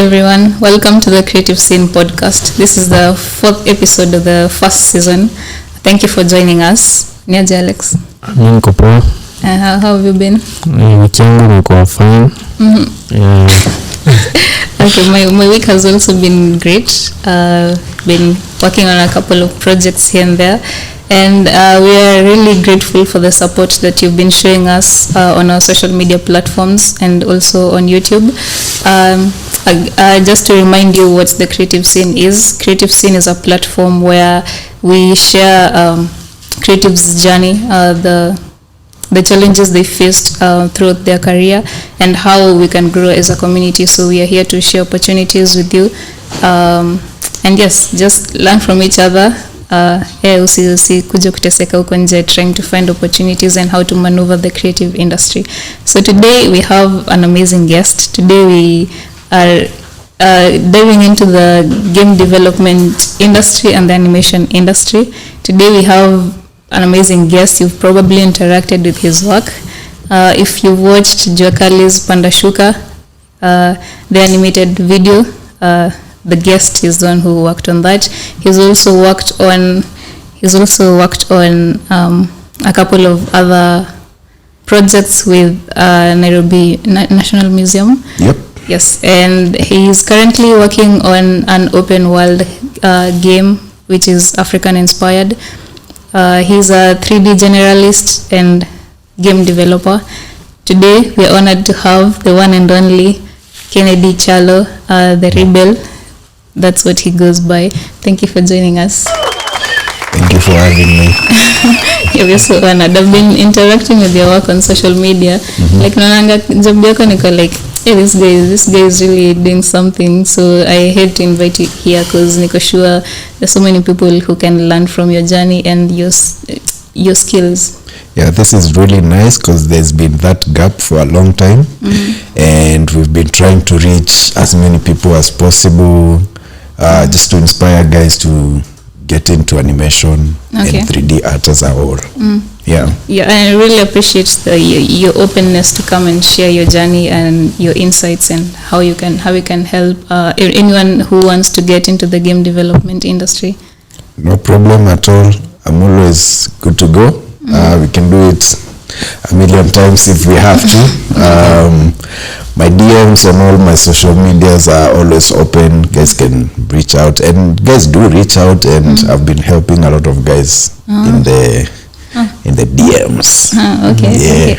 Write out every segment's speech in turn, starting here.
everyone. Welcome to the Creative Scene podcast. This is the 4th episode of the 1st season. Thank you for joining us. Niaje Alex. Niko poa. How have you been? Wiki yangu imekuwa fine. Okay, my week has also been great. Been working on a couple of projects here and there. And we are really grateful for the support that you've been showing us on our social media platforms and also on YouTube. Just to remind you what the Creative Scene is. Creative Scene is a platform where we share creatives' journey, the challenges they faced throughout their career, and how we can grow as a community. So we are here to share opportunities with you. And yes, just learn from each other. Kuja kuteseka huko nje, trying to find opportunities and how to maneuver the creative industry. So today we have an amazing guest. Today we are diving into the game development industry and the animation industry. Today we have an amazing guest. You've probably interacted with his work. If you've watched Kyalo's Pandashuka, the animated video, the guest is the one who worked on that. He's also worked on a couple of other projects with Nairobi National Museum. Yep. Yes, and he's currently working on an open world game which is African inspired. He's a 3D generalist and game developer. Today we're honored to have the one and only Kyalo, the rebel. That's what he goes by. Thank you for joining us. Thank you for having me. You're so honored. I've been interacting with your work on social media. Like, naonanga job yako niko like, hey, this guy is really doing something. So I hate to invite you here because niko sure there's so many people who can learn from your journey and your skills. Yeah, this is really nice because there's been that gap for a long time, and we've been trying to reach as many people as possible, just to inspire guys to get into animation and 3D art as a whole. Yeah, I really appreciate your openness to come and share your journey and your insights and how we can help anyone who wants to get into the game development industry. No problem at all. I'm always good to go. We can do it a million times if we have to. My DMs on all my social medias are always open. Guys can reach out, and guys do reach out, and I've been helping a lot of guys in the DMs. Okay. Yeah.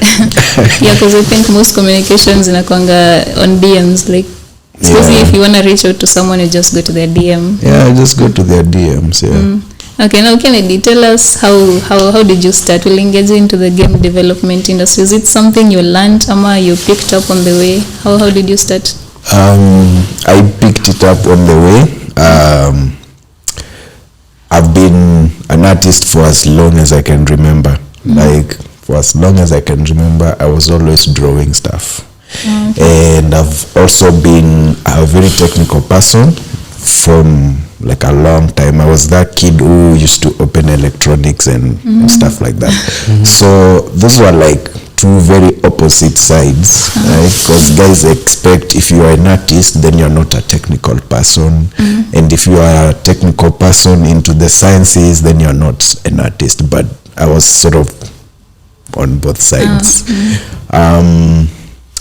Yeah, because I think most communications inakwanga on DMs. Like, especially if you want to reach out to someone, you just go to their DM. Yeah, just go to their DMs. Yeah. Okay, now can you tell us how did you start to engage into the game development industry? Is it something you learned or you picked up on the way? How did you start? I picked it up on the way. I've been an artist for as long as I can remember. Like, for as long as I can remember, I was always drawing stuff. And I've also been a very technical person from like a long time. I was that kid who used to open electronics and stuff like that. So those were like two very opposite sides, right? Because guys expect if you are an artist, then you're not a technical person. And if you are a technical person into the sciences, then you're not an artist. But I was sort of on both sides.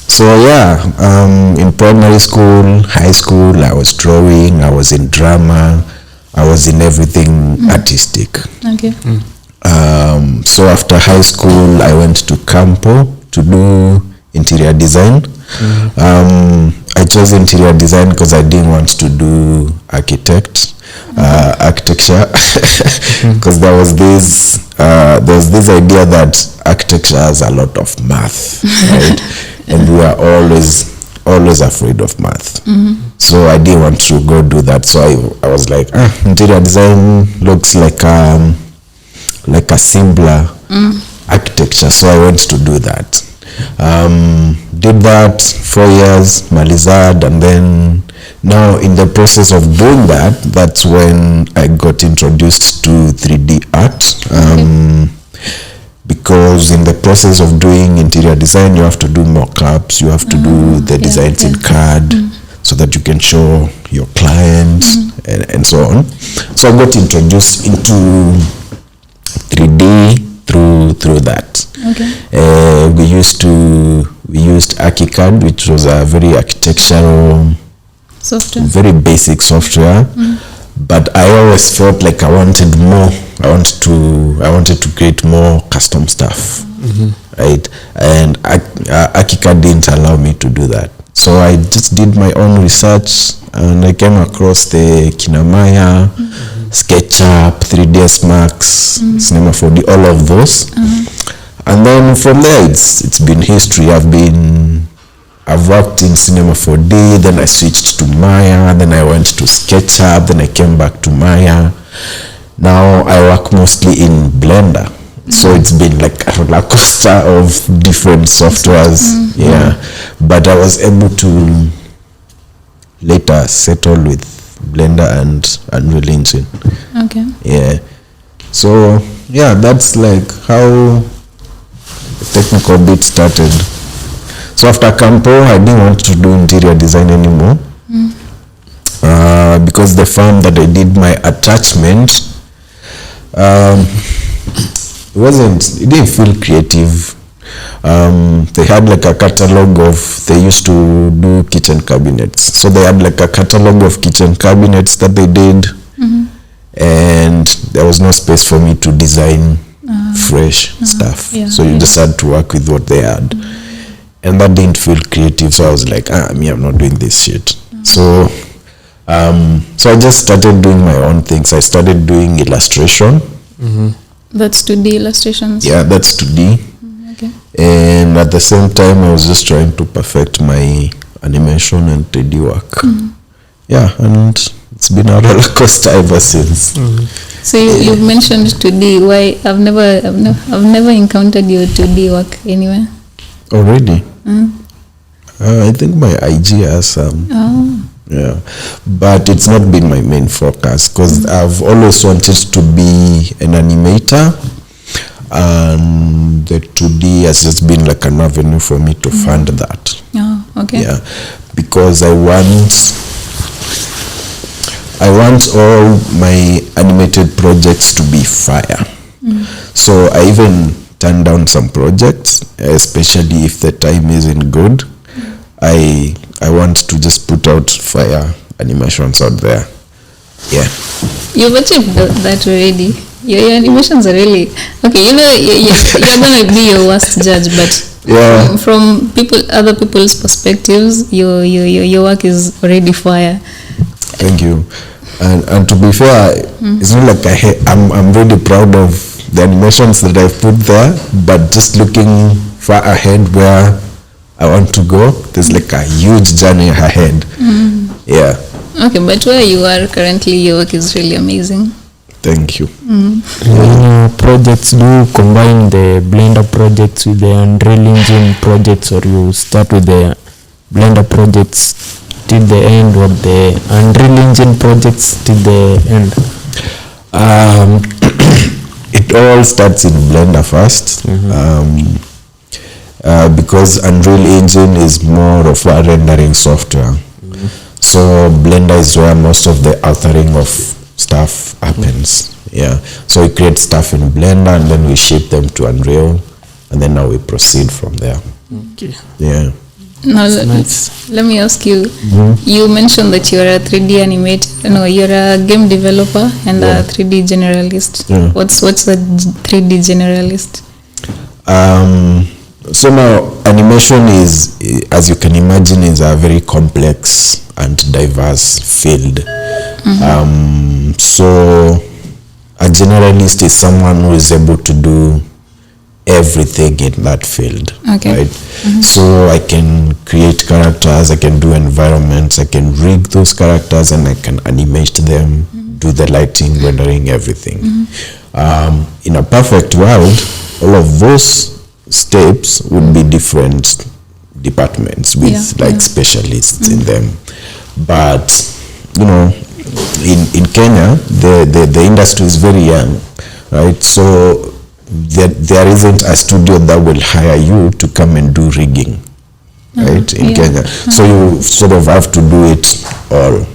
So yeah, in primary school, high school, I was drawing, I was in drama, I was in everything artistic. Okay. So after high school, I went to Campo to do interior design. I chose interior design because I didn't want to do architecture, because there was this idea that architecture has a lot of math, right? And we are always afraid of math. So I didn't want to go do that. So I was like, interior design looks like a simpler architecture. So I went to do that. Did that 4 years, Malizad, and then now in the process of doing that, that's when I got introduced to 3D art. Because in the process of doing interior design, you have to do mock-ups, you have to do the designs in CAD. so that you can show your client and so on. So I got introduced into 3D through that. Okay. We used ArchiCAD, which was a very architectural Software. very basic software, but I always felt like I wanted more. I wanted to create more custom stuff, right? And ArchiCAD didn't allow me to do that. So I just did my own research, and I came across the Kinamaya, SketchUp, 3ds Max, Cinema 4D, all of those. And then from there, it's been history. I've worked in Cinema 4D, then I switched to Maya, then I went to SketchUp, then I came back to Maya. Now I work mostly in Blender. So it's been like a roller coaster of different softwares. Yeah. But I was able to later settle with Blender and Unreal Engine. Okay. Yeah. So yeah, that's like how the technical bit started. So after Campo, I didn't want to do interior design anymore, because the firm that I did my attachment, it didn't feel creative. They had like a catalog of, they used to do kitchen cabinets. So they had like a catalog of kitchen cabinets that they did, and there was no space for me to design fresh stuff. Yeah, so you just had to work with what they had. And that didn't feel creative, so I was like, I'm not doing this shit. So I just started doing my own things. I started doing illustration. That's 2D illustrations. Yeah, that's 2D. Okay. And at the same time, I was just trying to perfect my animation and 3D work. Yeah, and it's been a roller coaster ever since. So you mentioned 2D. Why? I've never encountered your 2D work anywhere. Already? I think my IG has some. Yeah, but it's not been my main focus, because I've always wanted to be an animator, and the 2D has just been like an avenue for me to fund that. Oh, okay. Yeah, because I want all my animated projects to be fire. So I even turn down some projects, especially if the time isn't good. I want to just put out fire animations out there. Yeah. You've achieved that already. Your animations are really okay. You're gonna be your worst judge, but yeah, from other people's perspectives, your work is already fire. Thank you. And to be fair, it's not like I'm really proud of the animations that I've put there, but just looking far ahead where I want to go, there's like a huge journey ahead. Yeah. Okay, but where you are currently, your work is really amazing. Thank you. In your projects, do you combine the Blender projects with the Unreal Engine projects, or you start with the Blender projects till the end, or the Unreal Engine projects till the end? It all starts in Blender first. Because Unreal Engine is more of a rendering software. So Blender is where most of the authoring of stuff happens. Yeah. So we create stuff in Blender, and then we ship them to Unreal, and then now we proceed from there. Okay. Yeah. Now nice. Let me ask you. You mentioned that you're a 3D animator. No, you're a game developer and a 3D generalist. Yeah. What's the 3D generalist? So now animation is, as you can imagine, is a very complex and diverse field. So a generalist is someone who is able to do everything in that field. Okay. Right? So I can create characters, I can do environments, I can rig those characters, and I can animate them, do the lighting, rendering, everything. In a perfect world, all of those steps would be different departments with specialists in them. But in Kenya, the industry is very young, right? So there isn't a studio that will hire you to come and do rigging, right? right, in Kenya. So you sort of have to do it all.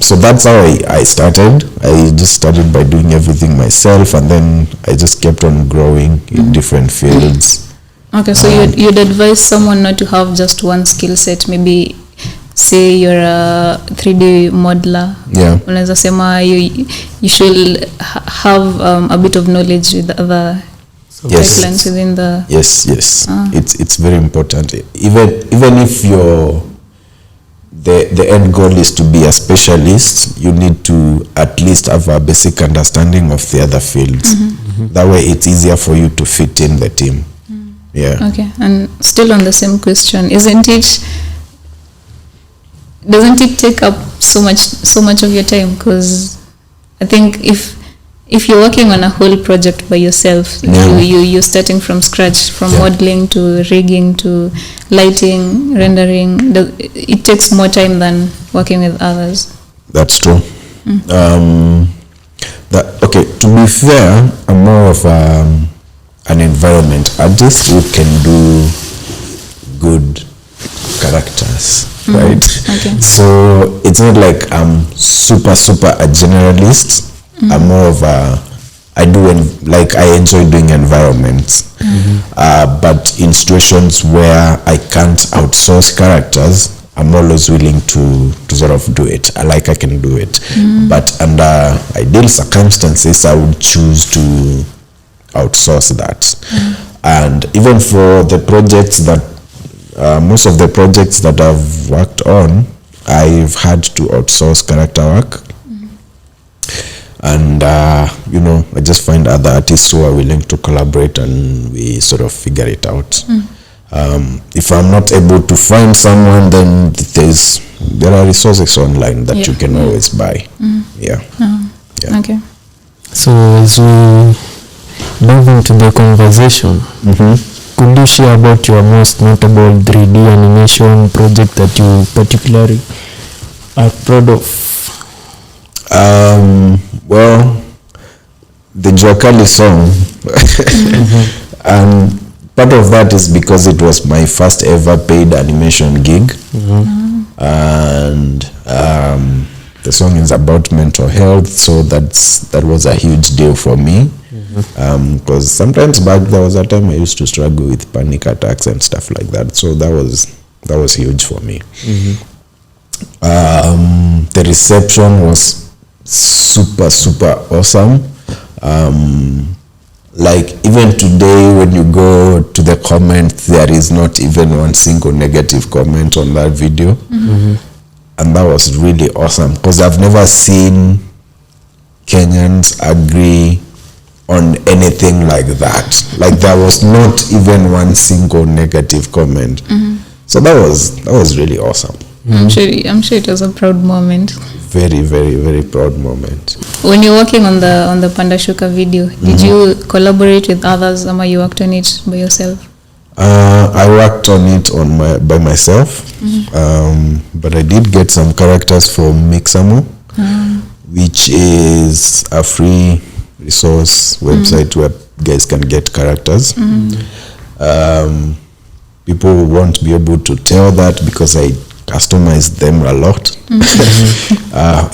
So that's how I started. I just started by doing everything myself, and then I just kept on growing in different fields. Okay, so you'd advise someone not to have just one skill set. Maybe say you're a 3D modeler. Yeah. Unaweza sema you should have a bit of knowledge with other disciplines within the... Yes. It's very important. Even if the end goal is to be a specialist, you need to at least have a basic understanding of the other fields. That way it's easier for you to fit in the team. Yeah. Okay, and still on the same question, doesn't it take up so much of your time? Because I think if you're working on a whole project by yourself, you're starting from scratch, from modeling to rigging to lighting, rendering, it takes more time than working with others. That's true. Okay, to be fair, I'm more of an environment artist who can do good characters, right? Okay. So it's not like I'm super a generalist. I'm more of I enjoy doing environments. But in situations where I can't outsource characters, I'm always willing to sort of do it. I can do it. But under ideal circumstances, I would choose to outsource that. And even for the projects that most of the projects that I've worked on, I've had to outsource character work. And I just find other artists who are willing to collaborate, and we sort of figure it out. If I'm not able to find someone, then there are resources online that you can always buy. Okay. So as we dive into the conversation, could you share about your most notable 3D animation project that you particularly are proud of? Well, the Jokali song, and part of that is because it was my first ever paid animation gig, and the song is about mental health, so that was a huge deal for me, because sometimes back there was a time I used to struggle with panic attacks and stuff like that, so that was huge for me. The reception was super awesome. Like even today when you go to the comments, there is not even one single negative comment on that video. And that was really awesome, because I've never seen Kenyans agree on anything like that. Like there was not even one single negative comment. So that was really awesome. I'm sure it was a proud moment. Very proud moment. When you're working on the Pandashuka video, did you collaborate with others, or you worked on it by yourself? I worked on it by myself, but I did get some characters from Mixamo, which is a free resource website where guys can get characters. People won't be able to tell that because I customized them a lot.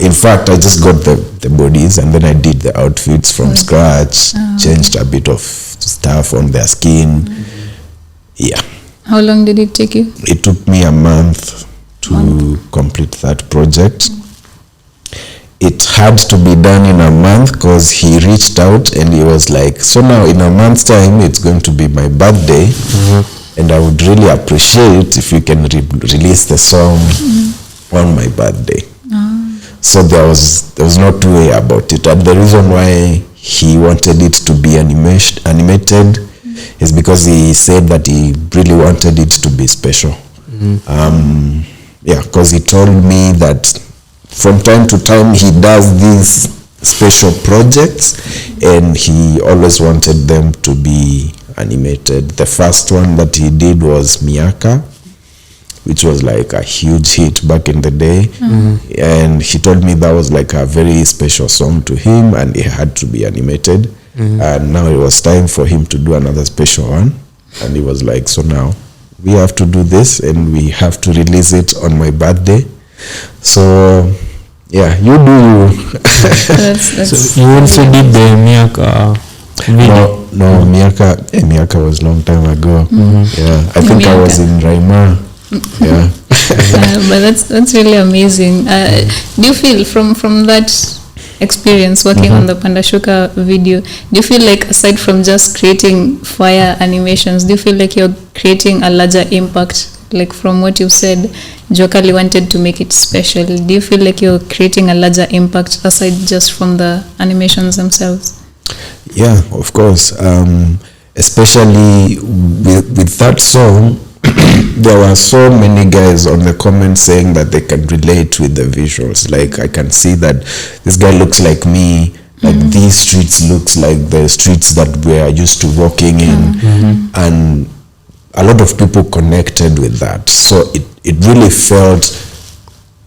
In fact, I just got the bodies and then I did the outfits from scratch, changed a bit of stuff on their skin. Yeah. How long did it take you? It took me a month to complete that project. It had to be done in a month because he reached out and he was like, so now in a month's time it's going to be my birthday, and I would really appreciate if you can release the song on my birthday. So there was no two way about it, and the reason why he wanted it to be animated is because he said that he really wanted it to be special. Because he told me that from time to time he does these special projects and he always wanted them to be animated. The first one that he did was Miyaka, which was like a huge hit back in the day. And he told me that was like a very special song to him and it had to be animated. And now it was time for him to do another special one. And he was like, so now we have to do this and we have to release it on my birthday. So yeah, you do you. That's So you also did the Miaka video? No, Miaka was long time ago. Yeah, I think I was in Raima. Yeah. But that's really amazing. Do you feel from that experience working on the Pandashuka video, do you feel like aside from just creating fire animations, do you feel like you're creating a larger impact? Like from what you said, Jokali wanted to make it special. Do you feel like you're creating a larger impact aside just from the animations themselves? Yeah, of course. Especially with that song, there were so many guys on the comments saying that they can relate with the visuals. Like, I can see that this guy looks like me. Like these streets looks like the streets that we are used to walking in. And a lot of people connected with that. So it really felt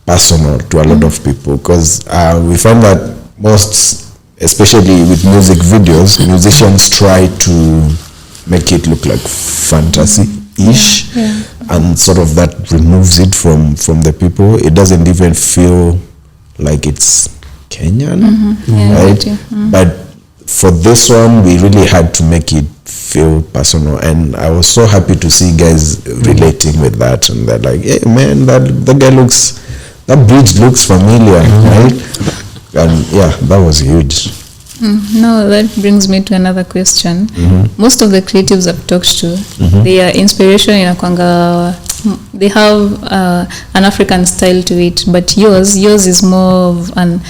personal to a lot of people, because we found that most, especially with music videos, musicians try to make it look like fantasy-ish, and sort of that removes it from the people. It doesn't even feel like it's Kenyan, right? But for this one, we really had to make it feel personal, and I was so happy to see guys relating with that, and they're like, hey man, that guy looks, that bridge looks familiar, right? And yeah, that was huge. No, that brings me to another question. Most of the creatives I've talked to, their inspiration inakwanga, they have an African style to it, but yours is more of an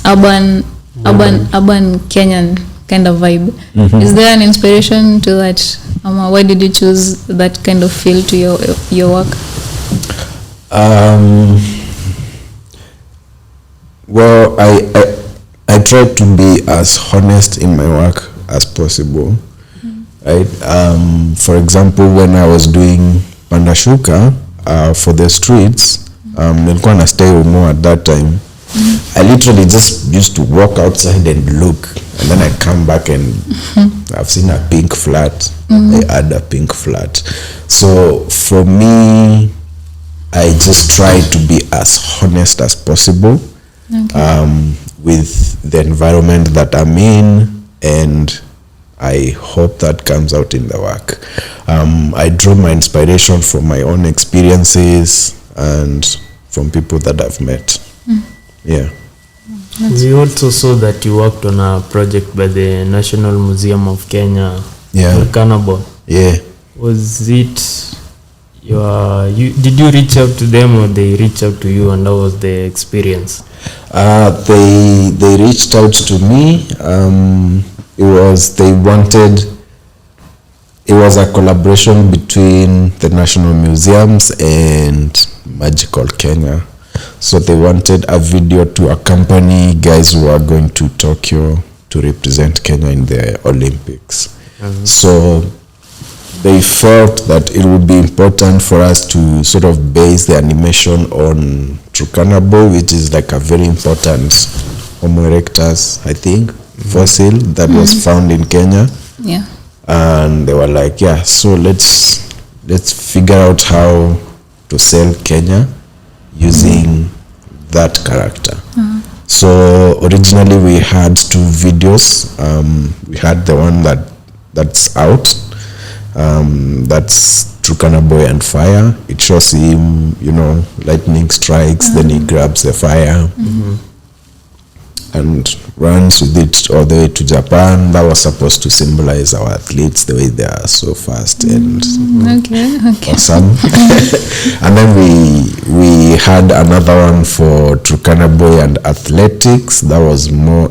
urban Kenyan kind of vibe. Is there an inspiration to that? Why did you choose that kind of feel to your work? Well, I try to be as honest in my work as possible, right? For example, when I was doing Pandashuka for the streets, nilikuwa na stay more at that time. I literally just used to walk outside and look, and then I come back and I've seen a pink flat. I add a pink flat. So for me, I just try to be as honest as possible with the environment that I'm in, and I hope that comes out in the work. I draw my inspiration from my own experiences and from people that I've met. Yeah. We also saw that you worked on a project by the National Museum of Kenya, Cannibal. Yeah. Was it did you reach out to them, or they reached out to you, and how was the experience? They reached out to me. It was a collaboration between the National Museums and Magical Kenya. So they wanted a video to accompany guys who are going to Tokyo to represent Kenya in the Olympics. So they felt that it would be important for us to sort of base the animation on Trukanabo, which is like a very important Homo erectus, I think, fossil that was found in Kenya. Yeah. And they were like, yeah, so let's figure out how to sell Kenya using that character. So originally we had two videos. We had the one that's out. That's Turkana Boy and Fire. It shows him, lightning strikes, then he grabs the fire and runs with it all the way to Japan. That was supposed to symbolize our athletes, the way they are so fast and awesome. And then we had another one for Turkana Boy and athletics. That was more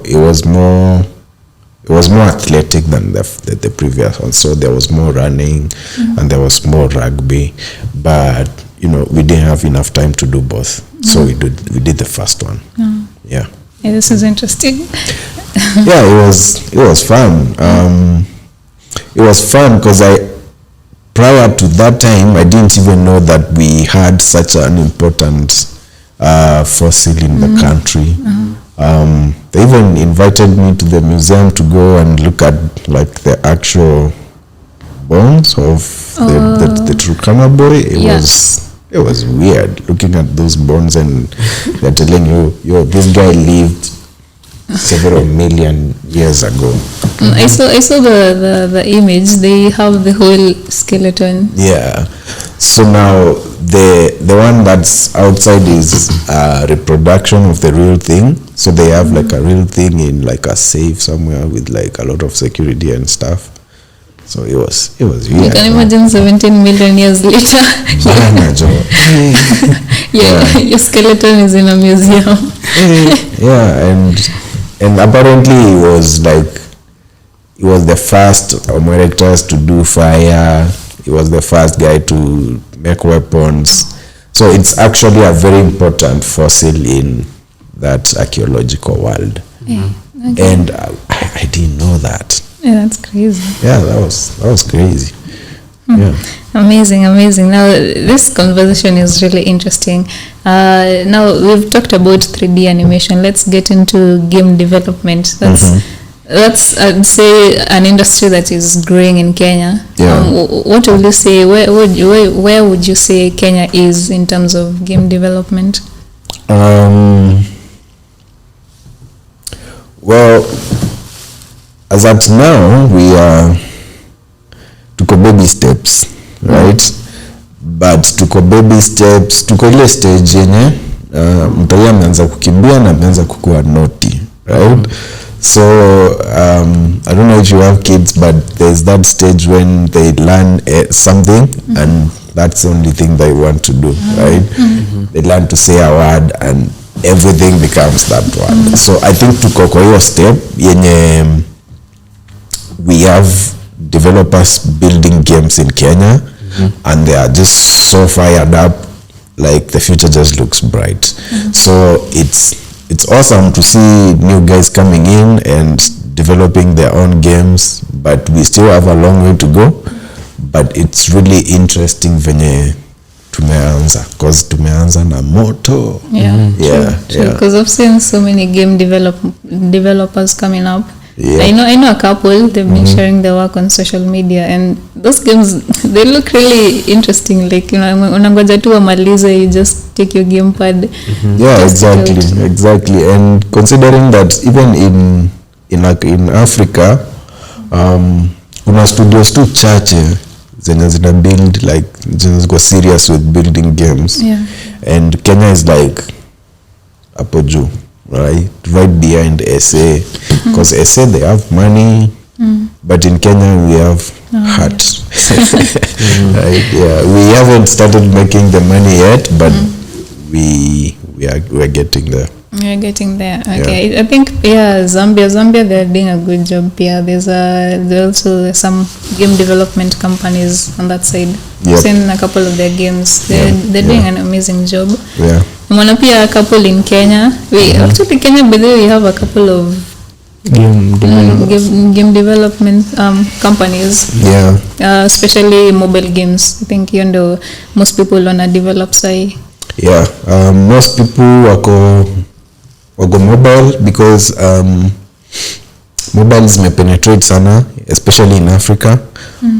athletic than the previous one. So there was more running and there was more rugby, but we didn't have enough time to do both. So we did the first one. Yeah, this is interesting. Yeah, it was fun. It was fun because prior to that time I didn't even know that we had such an important fossil in the country. They even invited me to the museum to go and look at like the actual bones of the Turkana boy. It was weird looking at those bones, and they're telling you, this guy lived several million years ago. I saw the image. They have the whole skeleton. Yeah. So now the one that's outside is a reproduction of the real thing. So they have like a real thing in like a safe somewhere with like a lot of security and stuff. So it was weird. You can imagine 17 million years later. Your skeleton is in a museum. Yeah, and apparently he was the first Homo erectus to do fire. He was the first guy to make weapons. So it's actually a very important fossil in that archaeological world. Yeah, okay. And I didn't know that. Yeah, that's crazy. Yeah, that was crazy. Yeah. Amazing. Now this conversation is really interesting. Now we've talked about 3D animation. Let's get into game development. That's I'd say an industry that is growing in Kenya. Yeah. What would you say? Where would you say Kenya is in terms of game development? Well, as at now, we are tuko baby steps, right? But tuko baby steps, tuko ile stage yenye mtoto ameanza kukimbia na ameanza kukua naughty, right? So I don't know if you have kids, but there's that stage when they learn something and that's the only thing they want to do, right? They learn to say a word and everything becomes that word. So I think tuko kwa hiyo step yenye we have developers building games in Kenya, and they are just so fired up, like the future just looks bright. So it's awesome to see new guys coming in and developing their own games, but we still have a long way to go. But it's really interesting venye tumeanza, because tumeanza na moto. Because I've seen so many game developers coming up. Yeah. I know a couple. They've been sharing their work on social media, and those games, they look really interesting. Like, unangoja tu wamalize, you just take your gamepad. Yeah, exactly. And considering that even in Africa, kuna studios too chache zenye zina build, like zenye go serious with building games. Yeah. And Kenya is like hapo juu, right behind SA, because SA they have money, but in Kenya we have heart. Right? Yeah, we haven't started making the money yet, but we're getting there. We're getting there. Okay. Yeah. I think Zambia they're doing a good job here. There's also some game development companies on that side. Yep. I've seen a couple of their games. They're doing an amazing job. Yeah. Pia a couple in Kenya. Actually Kenya, by the way, we have a couple of game development companies. Yeah. Especially mobile games. I think most people wanna develop Yeah. Most people wako mobile because mobile zimepenetrate sana, especially in Africa.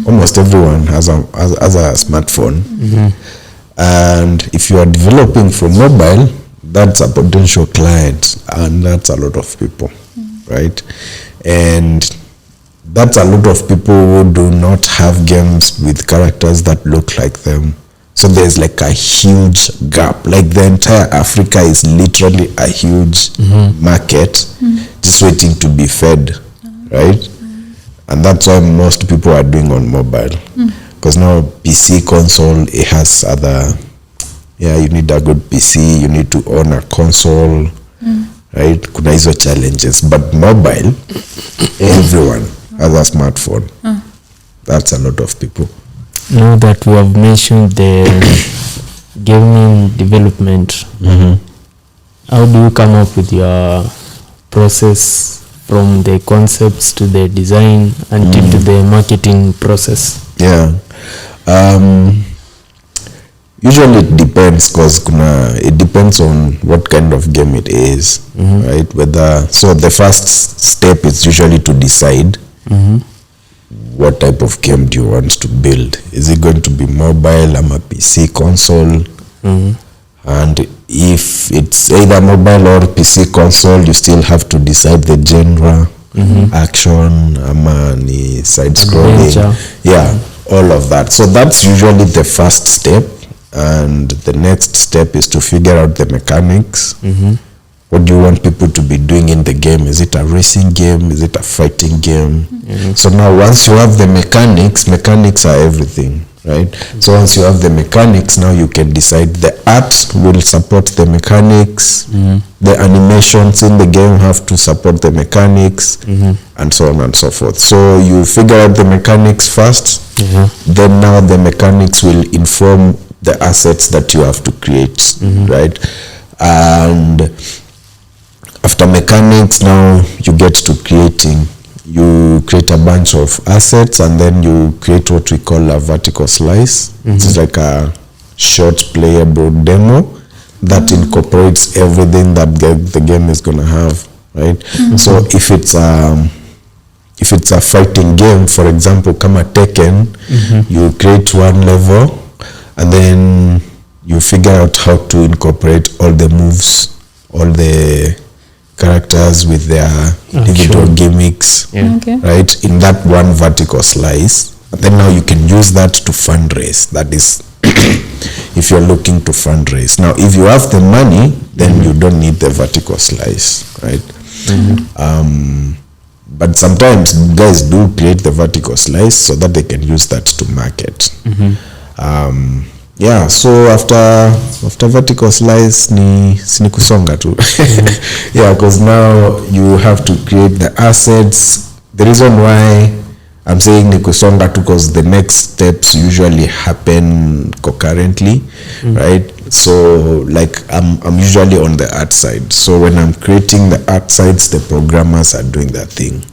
Almost everyone has a smartphone. And if you are developing for mobile, that's a potential client, and that's a lot of people, right? And that's a lot of people who do not have games with characters that look like them. So there's like a huge gap. Like the entire Africa is literally a huge market just waiting to be fed, right? And that's why most people are doing on mobile. Because now PC console, it has other, you need a good PC, you need to own a console, right? Kuna hizo challenges. But mobile, everyone has a smartphone. That's a lot of people. Now that we have mentioned the gaming development, how do you come up with your process from the concepts to the design until to the marketing process? Yeah. Usually it depends, because it depends on what kind of game it is, right? So the first step is usually to decide what type of game do you want to build? Is it going to be mobile, a PC, console? And if it's either mobile or PC console, you still have to decide the genre, action, side scrolling, all of that. So that's usually the first step, and the next step is to figure out the mechanics. What do you want people to be doing in the game? Is it a racing game? Is it a fighting game? So now once you have the mechanics are everything, right? So once you have the mechanics, now you can decide the art will support the mechanics, the animations in the game have to support the mechanics, and so on and so forth. So you figure out the mechanics first, then now the mechanics will inform the assets that you have to create, right? And after mechanics, now you get to creating. You create a bunch of assets, and then you create what we call a vertical slice. It's like a short playable demo that incorporates everything that the game is going to have, right? So if it's a fighting game, for example, come a Tekken, you create one level, and then you figure out how to incorporate all the moves, all the characters with their individual gimmicks, right, in that one vertical slice. And then now you can use that to fundraise. That is if you're looking to fundraise. Now if you have the money, then you don't need the vertical slice, right? But sometimes guys do create the vertical slice so that they can use that to market. So after vertical slice ni kusonga tu. Because now you have to create the assets. The reason why I'm saying ni kusonga tu, because the next steps usually happen concurrently, right? So like I'm usually on the art side. So when I'm creating the art sides, the programmers are doing that thing,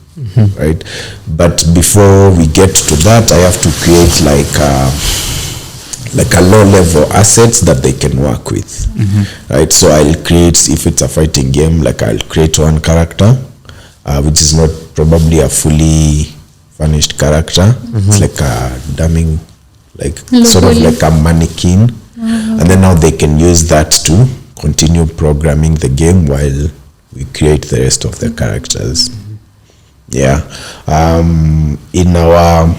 right? But before we get to that, I have to create like a low-level assets that they can work with, right? So I'll create, if it's a fighting game, like I'll create one character, which is not probably a fully furnished character. It's like a dumbing, like sort of like a mannequin, and then now they can use that to continue programming the game while we create the rest of the characters. In our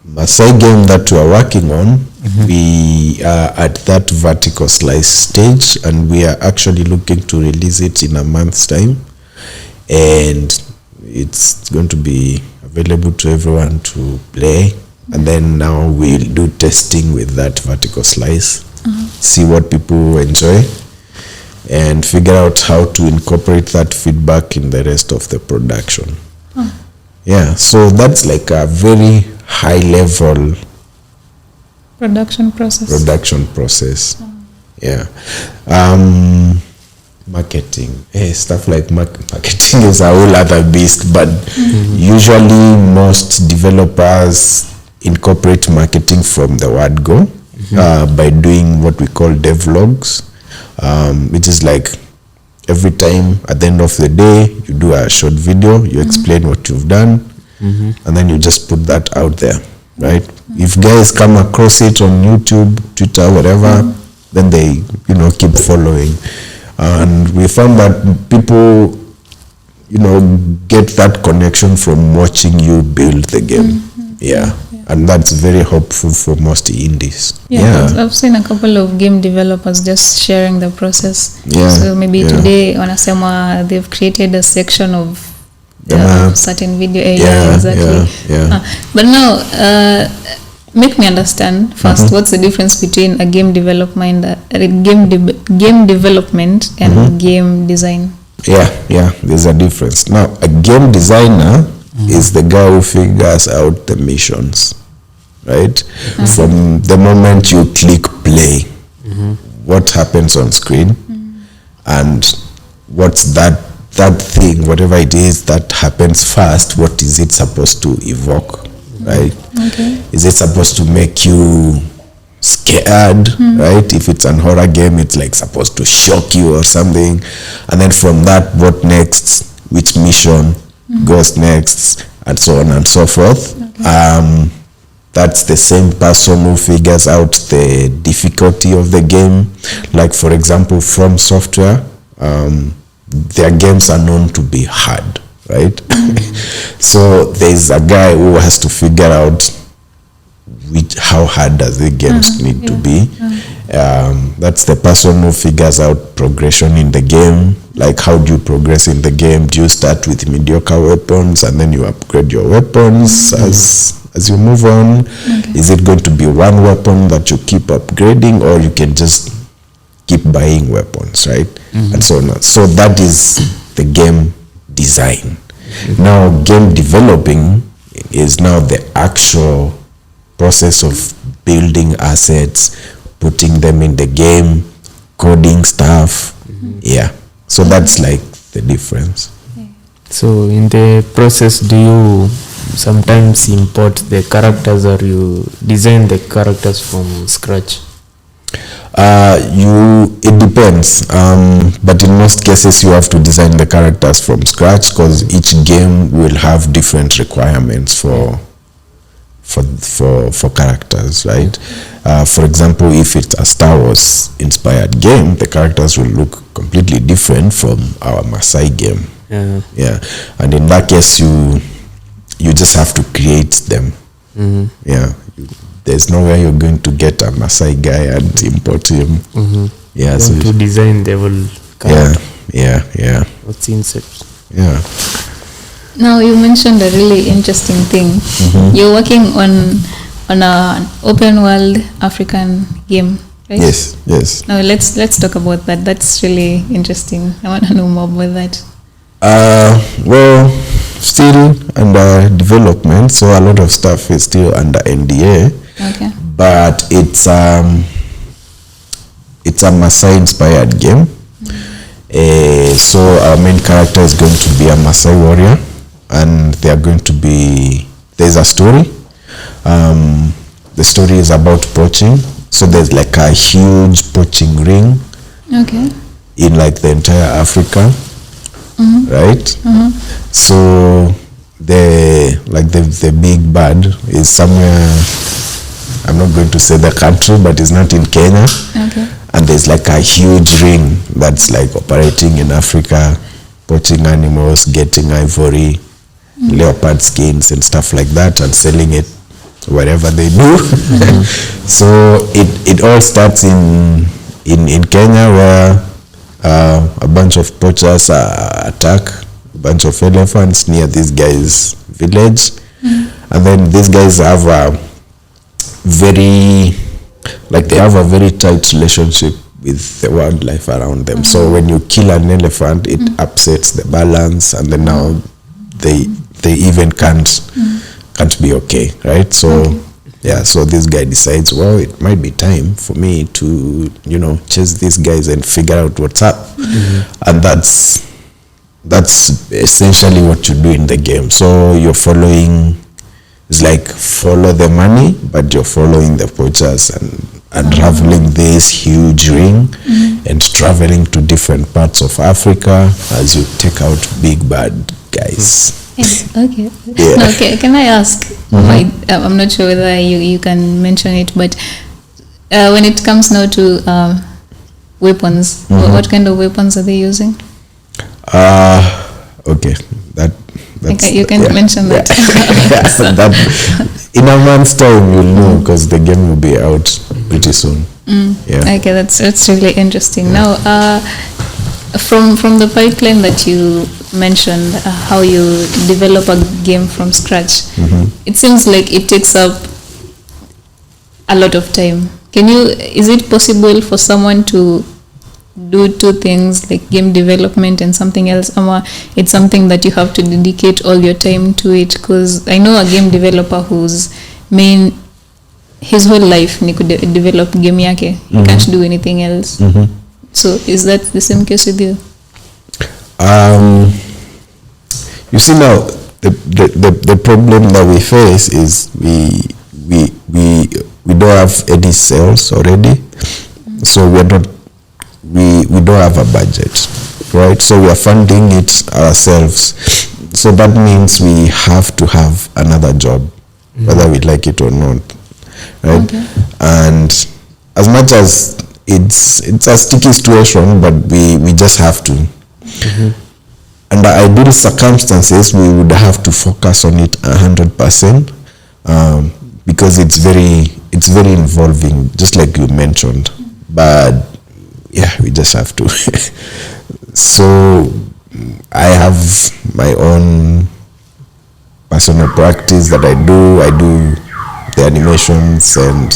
Maasai game that we are working on, we are at that vertical slice stage, and we are actually looking to release it in a month's time, and it's going to be available to everyone to play. And then now we'll do testing with that vertical slice, see what people enjoy, and figure out how to incorporate that feedback in the rest of the production. So that's like a very high level production process. Marketing, stuff like marketing is a whole other beast, but usually most developers incorporate marketing from the word go, by doing what we call devlogs, which is like every time at the end of the day you do a short video, you explain what you've done, and then you just put that out there, right? If guys come across it on YouTube, Twitter, whatever, then they keep following, and we found that people get that connection from watching you build the game. And that's very helpful for most indies. I've seen a couple of game developers just sharing the process. So maybe today wanasema they've created a section of certain video. But now make me understand first, what's the difference between a game development game development and game design? There's a difference. Now a game designer is the guy who figures out the missions, right? From the moment you click play, what happens on screen, and what's that thing, whatever it is that happens first, what is it supposed to evoke, right? Is it supposed to make you scared, right? If it's an horror game, it's like supposed to shock you or something, and then from that, what next, which mission goes next, and so on and so forth. Okay. That's the same person who figures out the difficulty of the game. Like, for example, From Software, their games are known to be hard, right? So there's a guy who has to figure out how hard does the games need to be. That's the person who figures out progression in the game. Like, how do you progress in the game? Do you start with mediocre weapons and then you upgrade your weapons as you move on? Okay. Is it going to be one weapon that you keep upgrading, or you can just keep buying weapons, right? And so on. So that is the game design. Now, game developing is now the actual process of building assets, putting them in the game, coding stuff. Yeah. So that's like the difference. So in the process, do you sometimes import the characters, or you design the characters from scratch? It depends, but in most cases you have to design the characters from scratch, because each game will have different requirements for characters, right? For example, if it's a Star Wars inspired game, the characters will look completely different from our Maasai game. Yeah, and in that case you just have to create them. Yeah, there's no way you're going to get a Maasai guy and import him. Yeah, so to design the whole character. Yeah. What's insect? Yeah. Now, you mentioned a really interesting thing. You're working on an open world African game, right? Yes. Now let's talk about that. That's really interesting. I want to know more about that. Well, still under development, so a lot of stuff is still under NDA. Okay. But it's a Maasai inspired game. So our main character is going to be a Maasai warrior, and there's a story. The story is about poaching. So there's like a huge poaching ring. Okay. In like the entire Africa. Right? So the big bad is somewhere, I'm not going to say the country, but it's not in Kenya. Okay. And there's like a huge ring that's like operating in Africa, poaching animals, getting ivory, leopard skins and stuff like that, and selling it wherever they do. So it all starts in Kenya, where a bunch of poachers attack a bunch of elephants near this guy's village. And then these guys have a very tight relationship with the wildlife around them. So when you kill an elephant, it upsets the balance, and then now they even can't be okay, right? So so this guy decides, well, it might be time for me to chase these guys and figure out what's up. And that's essentially what you do in the game. So you're following, it's like follow the money, but you're following the poachers and unraveling this huge ring and traveling to different parts of Africa as you take out big bad guys. Okay. Yeah. Okay. Can I ask? I'm not sure whether you can mention it, but when it comes now to weapons, what kind of weapons are they using? Okay. You can mention that. That in a month's time you'll know, because the game will be out pretty soon. Yeah. Okay, that's really interesting. Now, from the pipeline that you mentioned, how you develop a game from scratch, it seems like it takes up a lot of time. Is it possible for someone to do two things, like game development and something else, or it's something that you have to dedicate all your time to it? Because I know a game developer whose his whole life ni develop game yake. He can't do anything else. So is that the same case with you? You see, now the problem that we face is we don't have any sales already, so we don't have a budget, right? So we are funding it ourselves. So that means we have to have another job, whether we like it or not, right? Okay. And as much as it's a sticky situation, but we just have to. Under ideal circumstances, we would have to focus on it 100%, because it's very involving, just like you mentioned. But yeah, we just have to. So I have my own personal practice that I do the animations and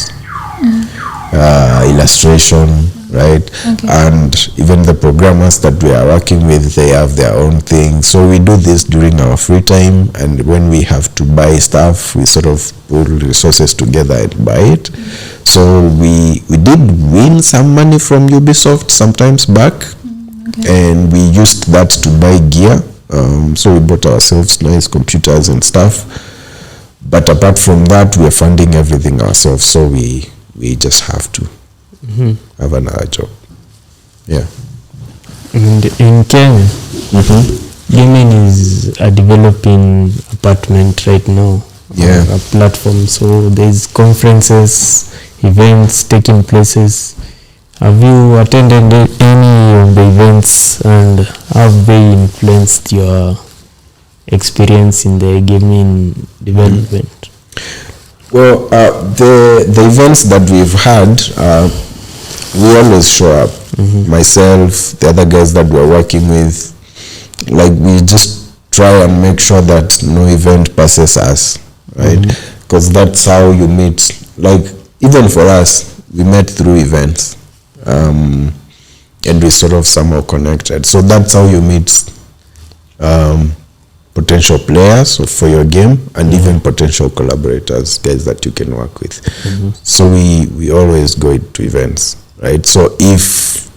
illustration, right? Okay. And even the programmers that we are working with, they have their own thing. So we do this during our free time, and when we have to buy stuff, we sort of pull resources together and buy it. So we did win some money from Ubisoft sometimes back, and we used that to buy gear. So we bought ourselves nice computers and stuff. But apart from that, we are funding everything ourselves. So we just have to have another job. Yeah. And in Kenya, gaming is a developing apartment right now. Yeah. A platform. So there's conferences, events taking places. Have you attended any of the events, and have they influenced your experience in the gaming development? Well, the events that we've had, we always show up. Myself, the other guys that we're working with, like we just try and make sure that no event passes us, right? Because that's how you meet. Like even for us, we met through events, and we sort of somehow connected. So that's how you meet potential players for your game, and even potential collaborators, guys that you can work with. So we always go to events, right? So if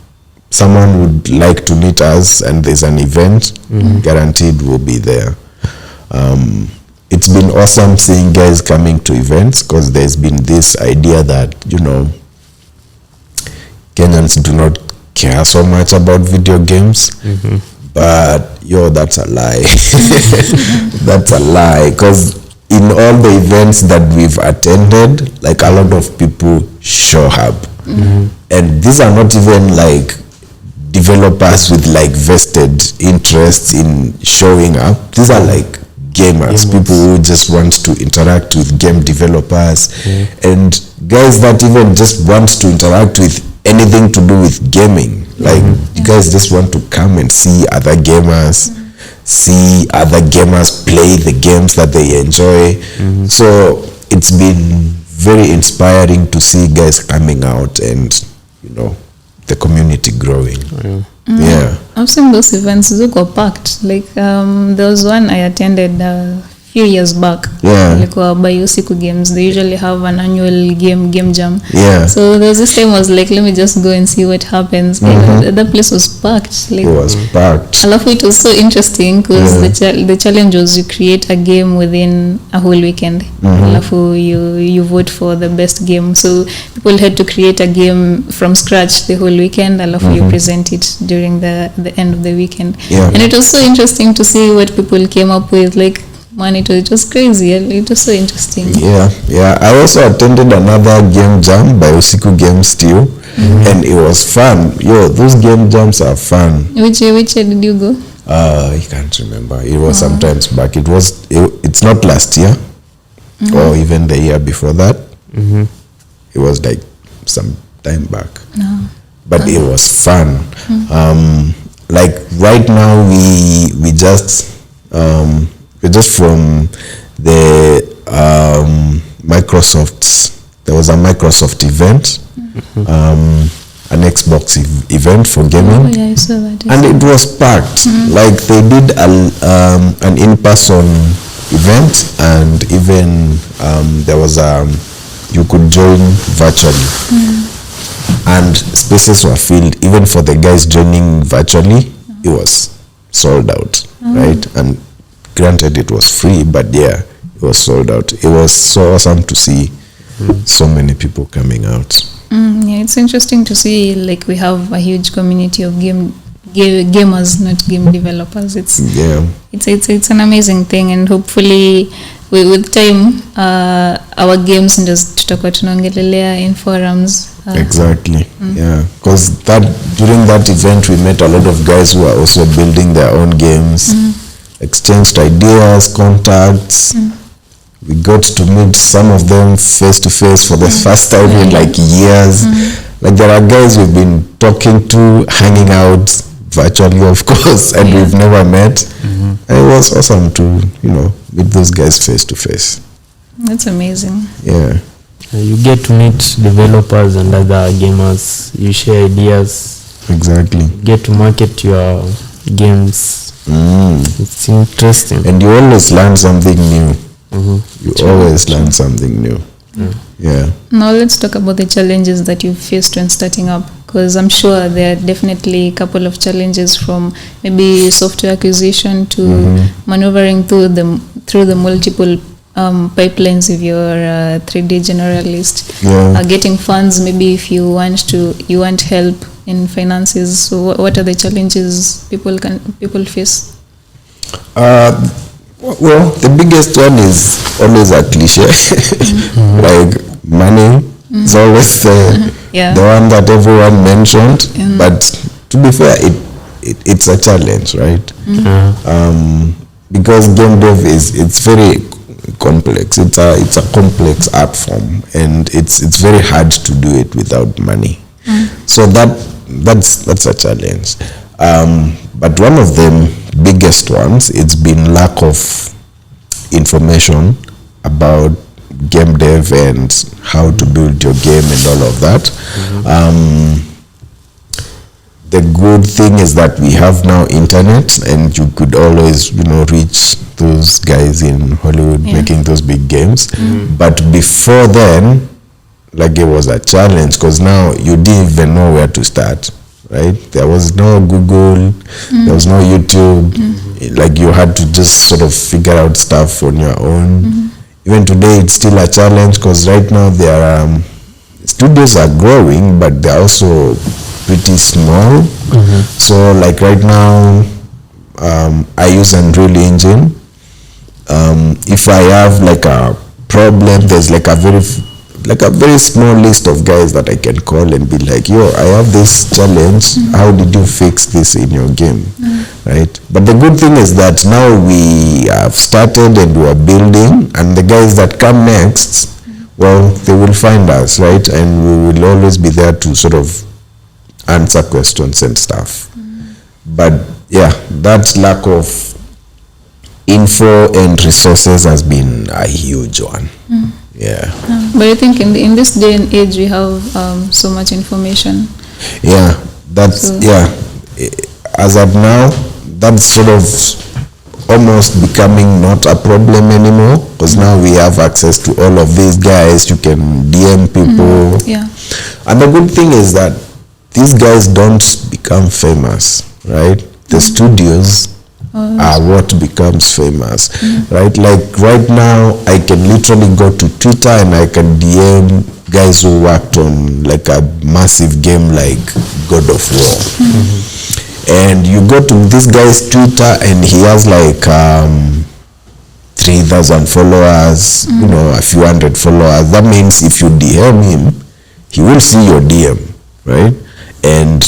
someone would like to meet us and there's an event, guaranteed we'll be there. It's been awesome seeing guys coming to events, because there's been this idea that, you know, Kenyans do not care so much about video games. But that's a lie. That's a lie, because in all the events that we've attended, like a lot of people show up, and these are not even like developers with like vested interests in showing up. These are like gamers, people who just want to interact with game developers, and guys that even just want to interact with anything to do with gaming. Like you guys just want to come and see other gamers, see other gamers play the games that they enjoy. So it's been very inspiring to see guys coming out and, you know, the community growing. Yeah. I've seen those events, they were packed. Like there was one I attended a few years back. Yeah. Like Biosiku games, they usually have an annual game jam. Yeah. So there was this time I was like, let me just go and see what happens. That place was packed. Like, It was packed. Alafu, it was so interesting because the challenge was you create a game within a whole weekend. Alafu, you vote for the best game. So people had to create a game from scratch the whole weekend. Alafu, you present it during the end of the weekend. Yeah. And it was so interesting to see what people came up with. Like, man, it was crazy. It was so interesting. Yeah. I also attended another game jam by Osiku Games too, and it was fun. Those game jams are fun. Which year did you go? I can't remember. It was sometimes back. It's not last year, or even the year before that. It was like some time back. But it was fun. Like right now, we just from the Microsoft's. There was a Microsoft event, an Xbox event for gaming. Oh yeah, I saw that. And it was packed. Like they did an in-person event, and even there was you could join virtually, and spaces were filled. Even for the guys joining virtually, it was sold out, right? And granted, it was free, but yeah, it was sold out. It was so awesome to see so many people coming out. Yeah, it's interesting to see, like, we have a huge community of game gamers, not game developers. It's an amazing thing, and hopefully with time our games ndio tutakuwa tunaongelelea in forums. Exactly. Yeah, because during that event we met a lot of guys who are also building their own games, exchanged ideas, contacts. We got to meet some of them face to face for the first time in like years. Like there are guys we've been talking to, hanging out virtually, of course, and we've never met. And it was awesome to, meet those guys face to face. That's amazing. Yeah. You get to meet developers and other gamers. You share ideas. Exactly. You get to market your games. It's interesting. And you always learn something new. You always learn something new. Yeah. Now let's talk about the challenges that you faced when starting up, because I'm sure there are definitely a couple of challenges, from maybe software acquisition to maneuvering through the multiple pipelines if you're a 3D generalist. Getting funds, maybe if you want help in finances. So what are the challenges people face? Well, the biggest one is always a cliche. Like money is always the one that everyone mentioned. But to be fair, it's a challenge, right? Because game dev it's very complex. It's a complex art form, and it's very hard to do it without money. So that's a challenge. But one of them biggest ones, it's been lack of information about game dev and how to build your game and all of that. The good thing is that we have now internet, and you could always reach those guys in Hollywood making those big games. But before then, like, it was a challenge, because now you didn't even know where to start. Right? There was no Google, there was no YouTube. Like, you had to just sort of figure out stuff on your own. Even today, it's still a challenge, because right now there are studios are growing, but they're also pretty small. So, like right now, I use Unreal Engine. If I have like a problem, there's like a very small list of guys that I can call and be like, yo, I have this challenge. How did you fix this in your game? Right? But the good thing is that now we have started and we are building, and the guys that come next, well, they will find us, right? And we will always be there to sort of answer questions and stuff. But yeah, that lack of info and resources has been a huge one. Yeah. But I think in this day and age, we have so much information. Yeah, as of now, that's sort of almost becoming not a problem anymore, because now we have access to all of these guys. You can DM people. And the good thing is that these guys don't become famous, right? The studios are what becomes famous, right? Like right now, I can literally go to Twitter and I can DM guys who worked on like a massive game like God of War. And you go to this guy's Twitter and he has like 3,000 followers, a few hundred followers. That means if you DM him, he will see your DM, right? And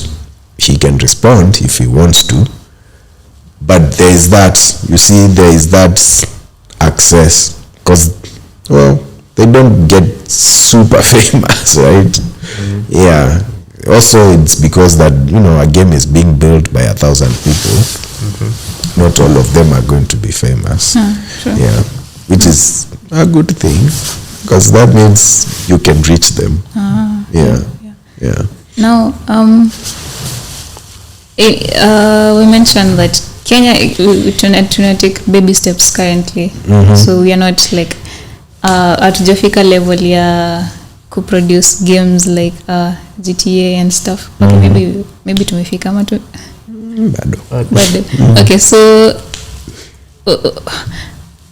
he can respond if he wants to. But there is that access, because, well, they don't get super famous, right? Yeah. Also, it's because that, a game is being built by 1,000 people. Not all of them are going to be famous. Sure. Yeah. Which is a good thing, because that means you can reach them. Yeah. Now, we mentioned that Kenya, we take baby steps currently. So we are not like hatujafika level ya kuproduce games like GTA and stuff. Okay, maybe tumefika ama tu bado. Okay, so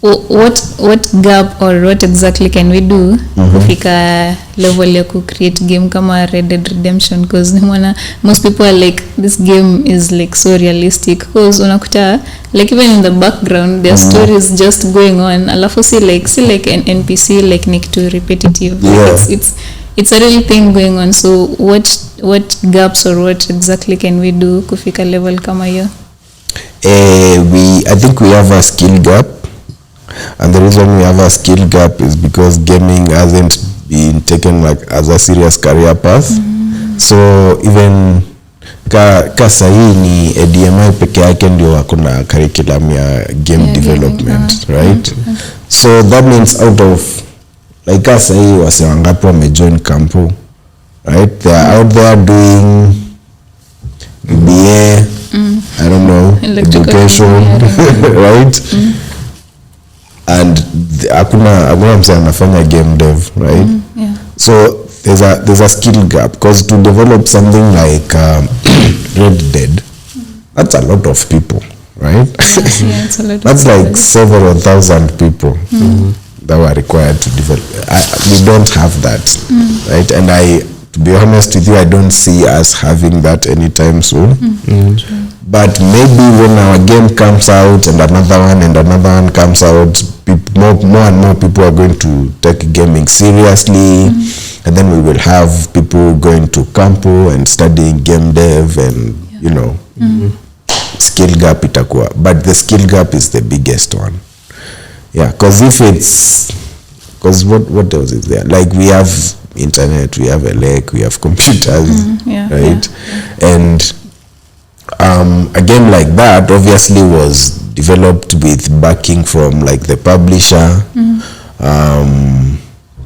what gap or what exactly can we do kufika level ya ku create game kama Red Dead Redemption, because most people are like this game is like so realistic, because unakuta like even in the background their story is just going on, alafu see like an NPC like ni kitu repetitive. It's a real thing going on. So what gaps or what exactly can we do kufika level kama hiyo? I think we have a skill gap, and the reason we have a skill gap is because gaming hasn't been taken like as a serious career path. So even ka sahi ni ADMI peke yake ndio hakuna curriculum ya game development, right? So that means out of like ka sahi wase wangapi wamejoin kampo, right? They are out there doing BA, I don't know, education, right? And hakuna mse anafanya game dev, right? So there's a skill gap, because to develop something like Red Dead, that's a lot of people, right? It's a lot. That's like several thousand people that were required to develop. We don't have that, right? And to be honest with you, I don't see us having that anytime soon. But maybe when our game comes out and another one comes out, more and more people are going to take gaming seriously, and then we will have people going to campo and studying game dev, and you know, skill gap itakuwa. But the skill gap is the biggest one. Yeah, because what else is there? Like we have internet, we have we have computers, right? And again, like that obviously was developed with backing from like the publisher,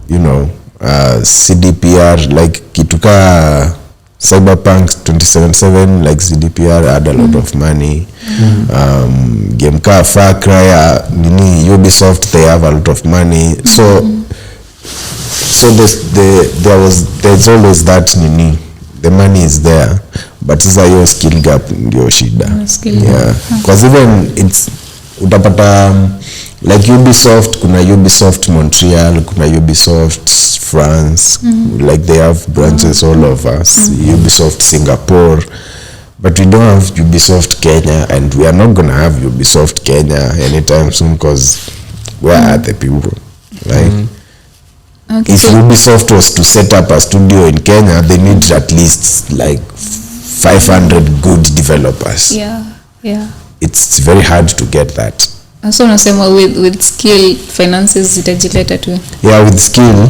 you know, CDPR, like kituka Cyberpunk 2077, like CDPR had a lot of money. Game ka Far Cry, Ubisoft, they have a lot of money. So there's always that the money is there, but it's a your skill gap ndio shida. Because even it's utapata like Ubisoft, kuna Ubisoft Montreal, kuna Ubisoft France, like they have branches all over, Ubisoft Singapore, but we don't have Ubisoft Kenya, and we are not gonna have Ubisoft Kenya anytime soon, because where are the people, right? If Ubisoft was to set up a studio in Kenya, they need at least like 500 good developers. It's very hard to get that. So unasema with skill finances zitajileta tu. With skill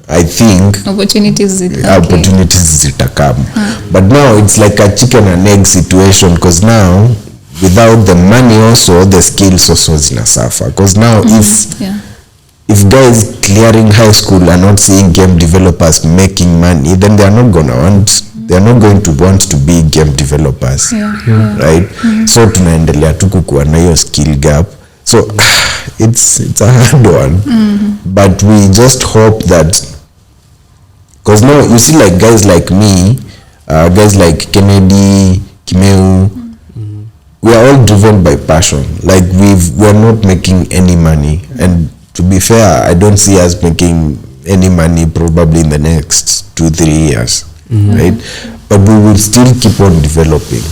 I think opportunities zitakam. But now it's like a chicken and egg situation, because now without the money also the skills also zinasuffer, because now if guys clearing high school are not seeing game developers making money, then they are not going to want to be game developers, right? So tunaendelea tu kukuwa na hiyo skill gap. So it's a hard one, but we just hope that, because now you see like guys like me, guys like Kennedy, Kimeu, we are all driven by passion. Like we're not making any money, and to be fair, I don't see us making any money probably in the next 2-3 years, right? But we will still keep on developing.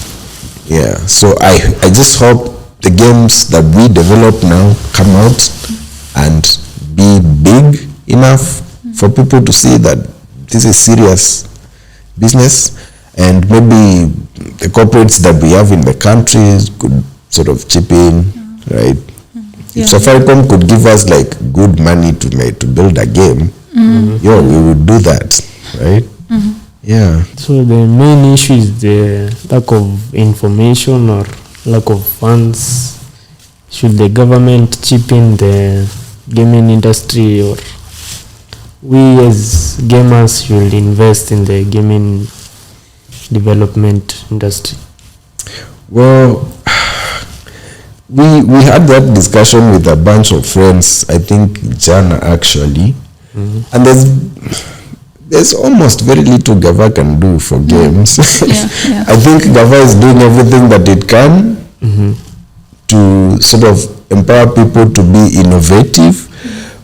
So I just hope the games that we develop now come out and be big enough for people to see that this is serious business, and maybe the corporates that we have in the countries could sort of chip in, right? If Safaricom could give us like good money to build a game, we would do that, right? So the main issue is the lack of information or lack of funds. Should the government chip in the gaming industry, or we as gamers should invest in the gaming development industry? Well, we had that discussion with a bunch of friends, I think Jana actually, and there's almost very little Gava can do for games. I think Gava is doing everything that it can to sort of empower people to be innovative,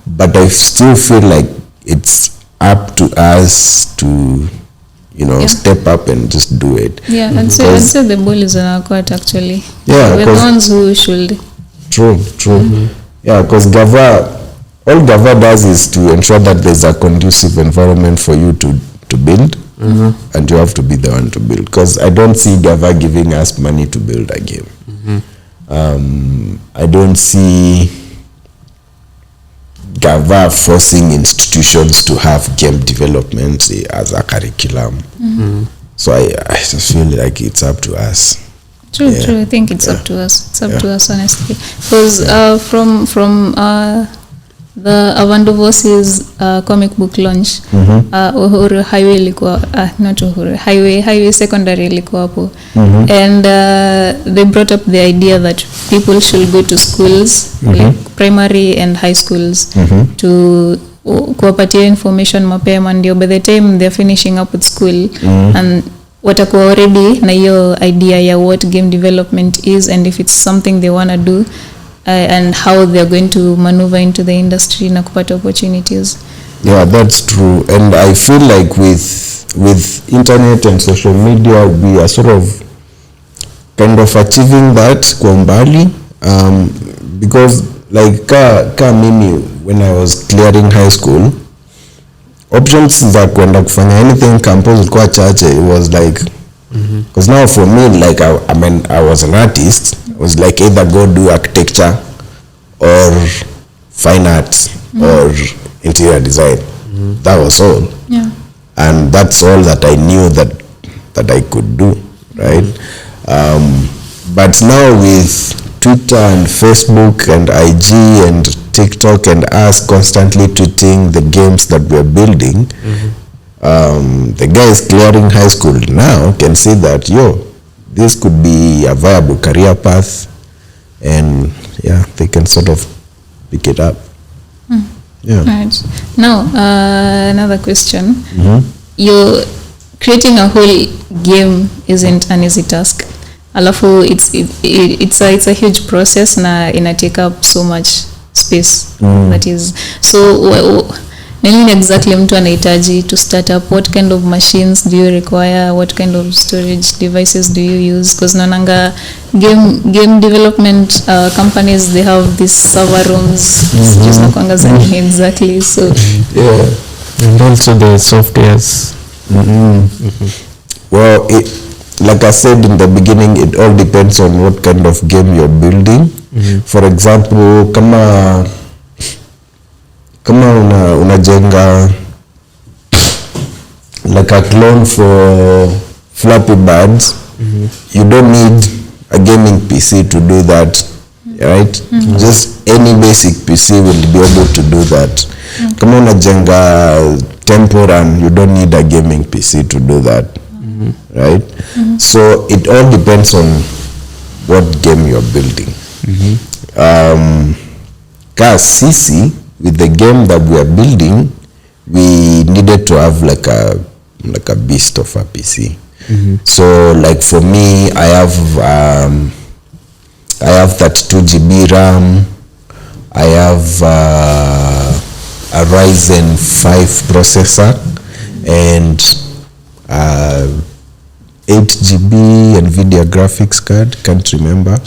but I still feel like it's up to us to, step up and just do it. Yeah, I'd say the ball is on our court actually. Yeah, we're the ones who should. True. Yeah, because all Gava does is to ensure that there's a conducive environment for you to build, and you have to be the one to build. Because I don't see Gava giving us money to build a game. I don't see Gava forcing institutions to have game development as a curriculum. So I just feel like it's up to us. True. I think it's up to us. It's up to us, honestly. Because from the Avandovos's comic book launch, Uhuru Highway ilikuwa not Uhuru Highway Secondary ilikuwa hapo, and they brought up the idea that people should go to schools, like primary and high schools, to kuwapatia information mapema, ndio by the time they're finishing up with school and watakuwa already na hiyo idea ya what game development is, and if it's something they want to do, and how they're going to maneuver into the industry na kupata opportunities. Yeah, that's true. And I feel like with internet and social media, we are sort of kind of achieving that kwa umbali, because like ka mimi when I was clearing high school, options za kwenda kufanya anything campus ilikuwa chache. It was like because now for me, like I was an artist. It was like either go do architecture or fine art or interior design. That was all. Yeah. And that's all that I knew that I could do, right? But now with Twitter and Facebook and IG and TikTok and us constantly tweeting the games that we're building, the guys clearing high school now can see that, this could be a viable career path, and they can sort of pick it up. Yeah. Right. Now, another question. You're creating a whole game isn't an easy task. Alafu it's a huge process na ina take up so much space. That is so. Nini exactly mtu anahitaji to start up? What kind of machines do you require? What kind of storage devices do you use? Because nananga game development companies, they have these server rooms. Just nakwanga zani exactly. So and also the softwares. Well, like I said in the beginning, it all depends on what kind of game you're building. For example, kama unajenga like a clone for Flappy Birds, you don't need a gaming PC to do that, right? Just any basic PC will be able to do that. Kama unajenga Temple Run, you don't need a gaming PC to do that, right? So it all depends on what game you're building. Sisi, with the game that we are building, we needed to have like a beast of a PC. So like for me, I have that 2 GB RAM. I have a Ryzen 5 processor and 8 GB NVIDIA graphics card. Can't remember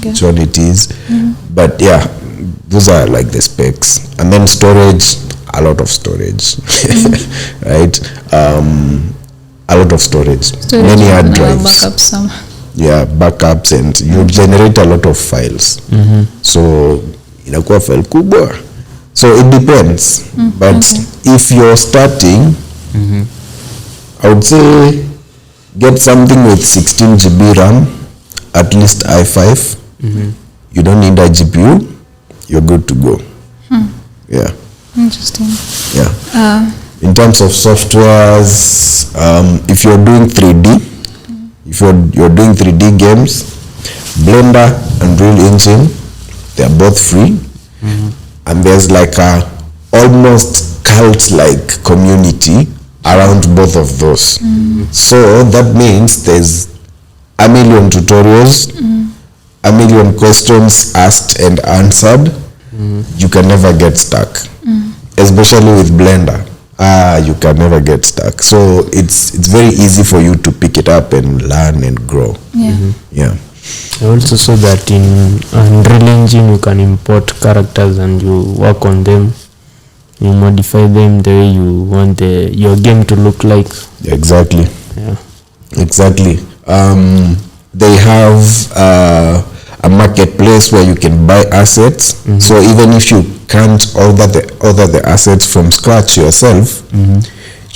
which one it is, but yeah, those are like the specs. And then storage, a lot of storage, right? A lot of storage, many hard drives, backups, and you generate a lot of files. So inakuwa file kubwa. So it depends, but if you're starting, I would say get something with 16 GB RAM, at least i5. You don't need a GPU. You're good to go. Yeah. Interesting. Yeah. In terms of softwares, if you're doing 3D, if you're doing 3D games, Blender and Unreal Engine, they're both free. And there's like a almost cult-like community around both of those. So that means there's a million tutorials a million questions asked and answered, you can never get stuck. Especially with Blender, you can never get stuck. So it's very easy for you to pick it up and learn and grow. Yeah. I also saw that in Unreal Engine you can import characters and you work on them. You modify them the way you want your game to look like. Exactly. Yeah. Exactly. They have a marketplace where you can buy assets. So even if you can't order the assets from scratch yourself,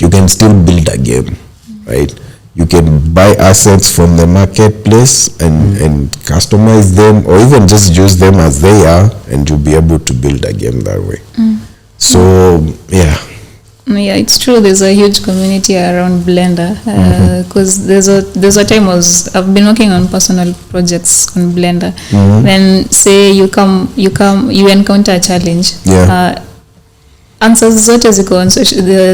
you can still build a game, right? You can buy assets from the marketplace and customize them, or even just use them as they are, and you'll be able to build a game that way. So yeah. Yeah, it's true. There's a huge community around Blender because there's a time I've been working on personal projects on Blender. Then say you encounter a challenge. Answers zote ziko on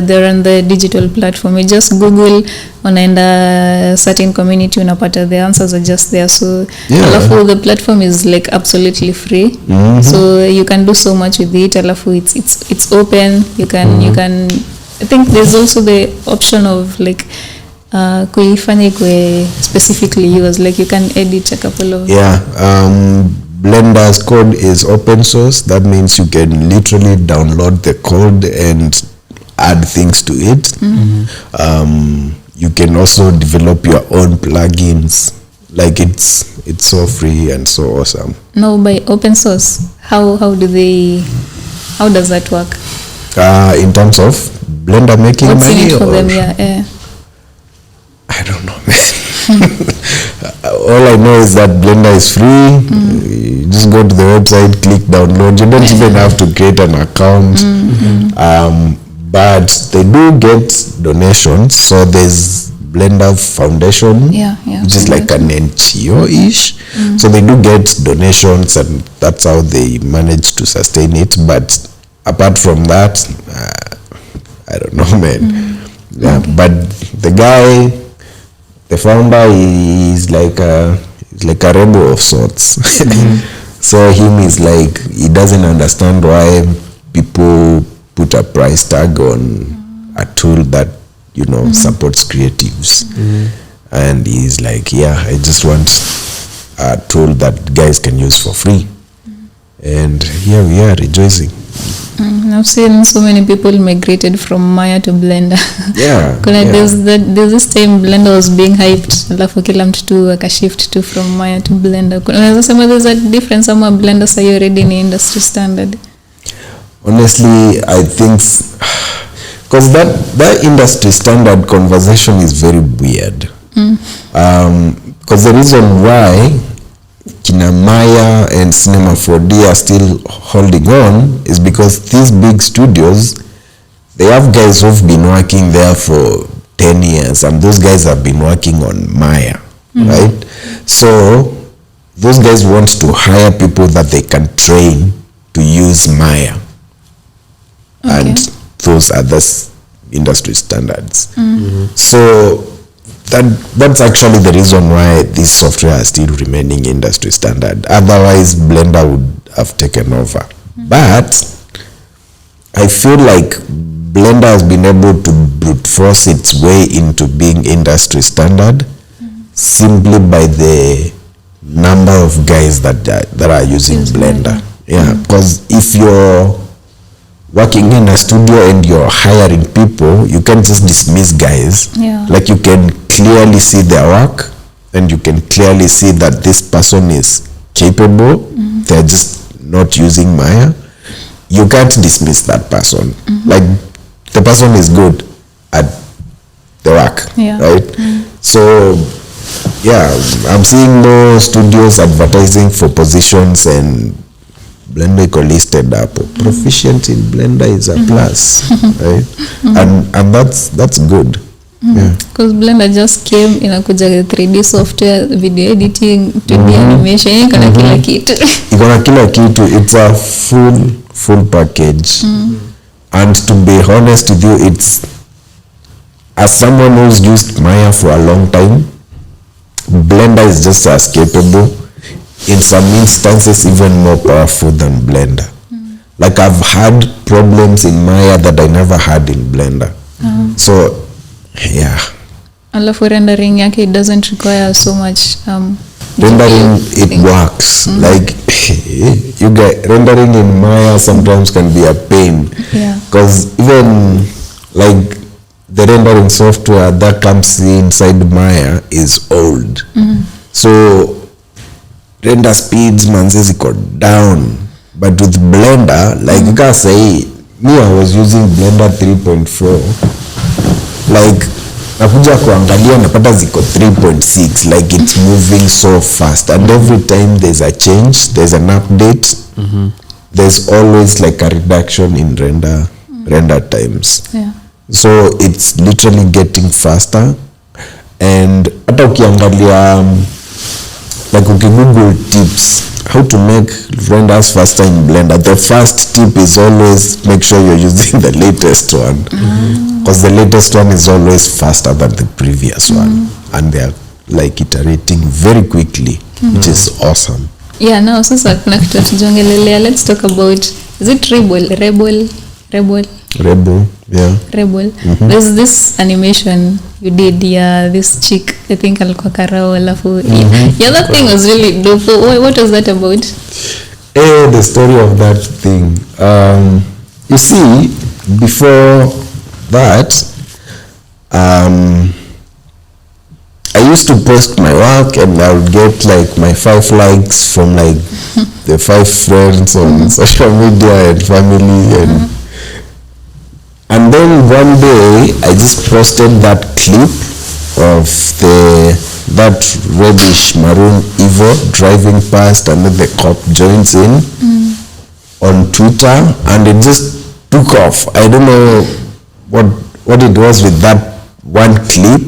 they're on the digital platform. You just Google unaenda certain community unapata the answers are just there. So alafu the platform is like absolutely free. So you can do so much with it. Alafu it's open. You can I think there's also the option of like kuifanya kwe specifically yours, like you can edit a couple of Blender's code is open source. That means you can literally download the code and add things to it. You can also develop your own plugins. Like it's so free and so awesome. No, by open source, how does that work? In terms of Blender making what's money, in it for them? Yeah. I don't know. All I know is that Blender is free. You just go to the website, click download. You don't even have to create an account. But they do get donations. So there's Blender Foundation, which is like an NGO-ish. So they do get donations, and that's how they manage to sustain it. But apart from that, I don't know, man. But the guy, the founder, is like a rebel of sorts. So him is like, he doesn't understand why people put a price tag on a tool that supports creatives. And he's like, I just want a tool that guys can use for free. And here we are rejoicing. I've seen so many people migrated from Maya to Blender. There's this time Blender was being hyped, alafu kila mtu tu akashift to from Maya to Blender. Unaweza sema there's a difference ama Blender say already in industry standard? Honestly, I think because that industry standard conversation is very weird. Because the reason why Kina Maya and Cinema 4D are still holding on is because these big studios, they have guys who've been working there for 10 years, and those guys have been working on Maya, right? So those guys want to hire people that they can train to use Maya and those other industry standards. So that's actually the reason why this software is still remaining industry standard. Otherwise, Blender would have taken over. But I feel like Blender has been able to brute force its way into being industry standard simply by the number of guys that are using Blender. Because if you're working in a studio and you're hiring people, you can't just dismiss guys. Like you can clearly see their work, and you can clearly see that this person is capable. They're just not using Maya. You can't dismiss that person. Like the person is good at the work, right? So I'm seeing more studios advertising for positions, and Blender iko listed up. Proficient in Blender is a plus, right? And that's good. Because Blender just came inakuja 3D software, video editing, 2D animation, iko na kila kitu. Iko na kila kitu. It's a full package. And to be honest with you, it's, as someone who's used Maya for a long time, Blender is just as capable. in some instances even more powerful than Blender. Like I've had problems in Maya that I never had in Blender. So yeah. Alafu rendering yake, it doesn't require so much rendering, it works. Like you get rendering in Maya sometimes can be a pain. Because even like the rendering software that comes inside Maya is old. So render speeds manzezi go down. But with Blender, like you can say, me I was using Blender 3.4. Like nakuja kuangalia napata ziko 3.6. Like it's moving so fast, and every time there's a change, there's an update, there's always like a reduction in render times. So it's literally getting faster. And hata ukiangalia like Google tips how to make renders faster in Blender, the first tip is always make sure you're using the latest one, because the latest one is always faster than the previous one, and they're like iterating very quickly, which is awesome. Now sasa kuna kitu tujongelelea. Let's talk about, is it Rebel? There's this animation you did, this chick, I think alikuwa karao, alafu that thing was really dope. What was that about? The story of that thing, you see, before that, I used to post my work and I would get like my 5 likes from like the 5 friends on social media and family, and then one day I just posted that clip of that reddish maroon Evo driving past, and then the cop joins in on Twitter, and it just took off. I don't know what it was with that one clip,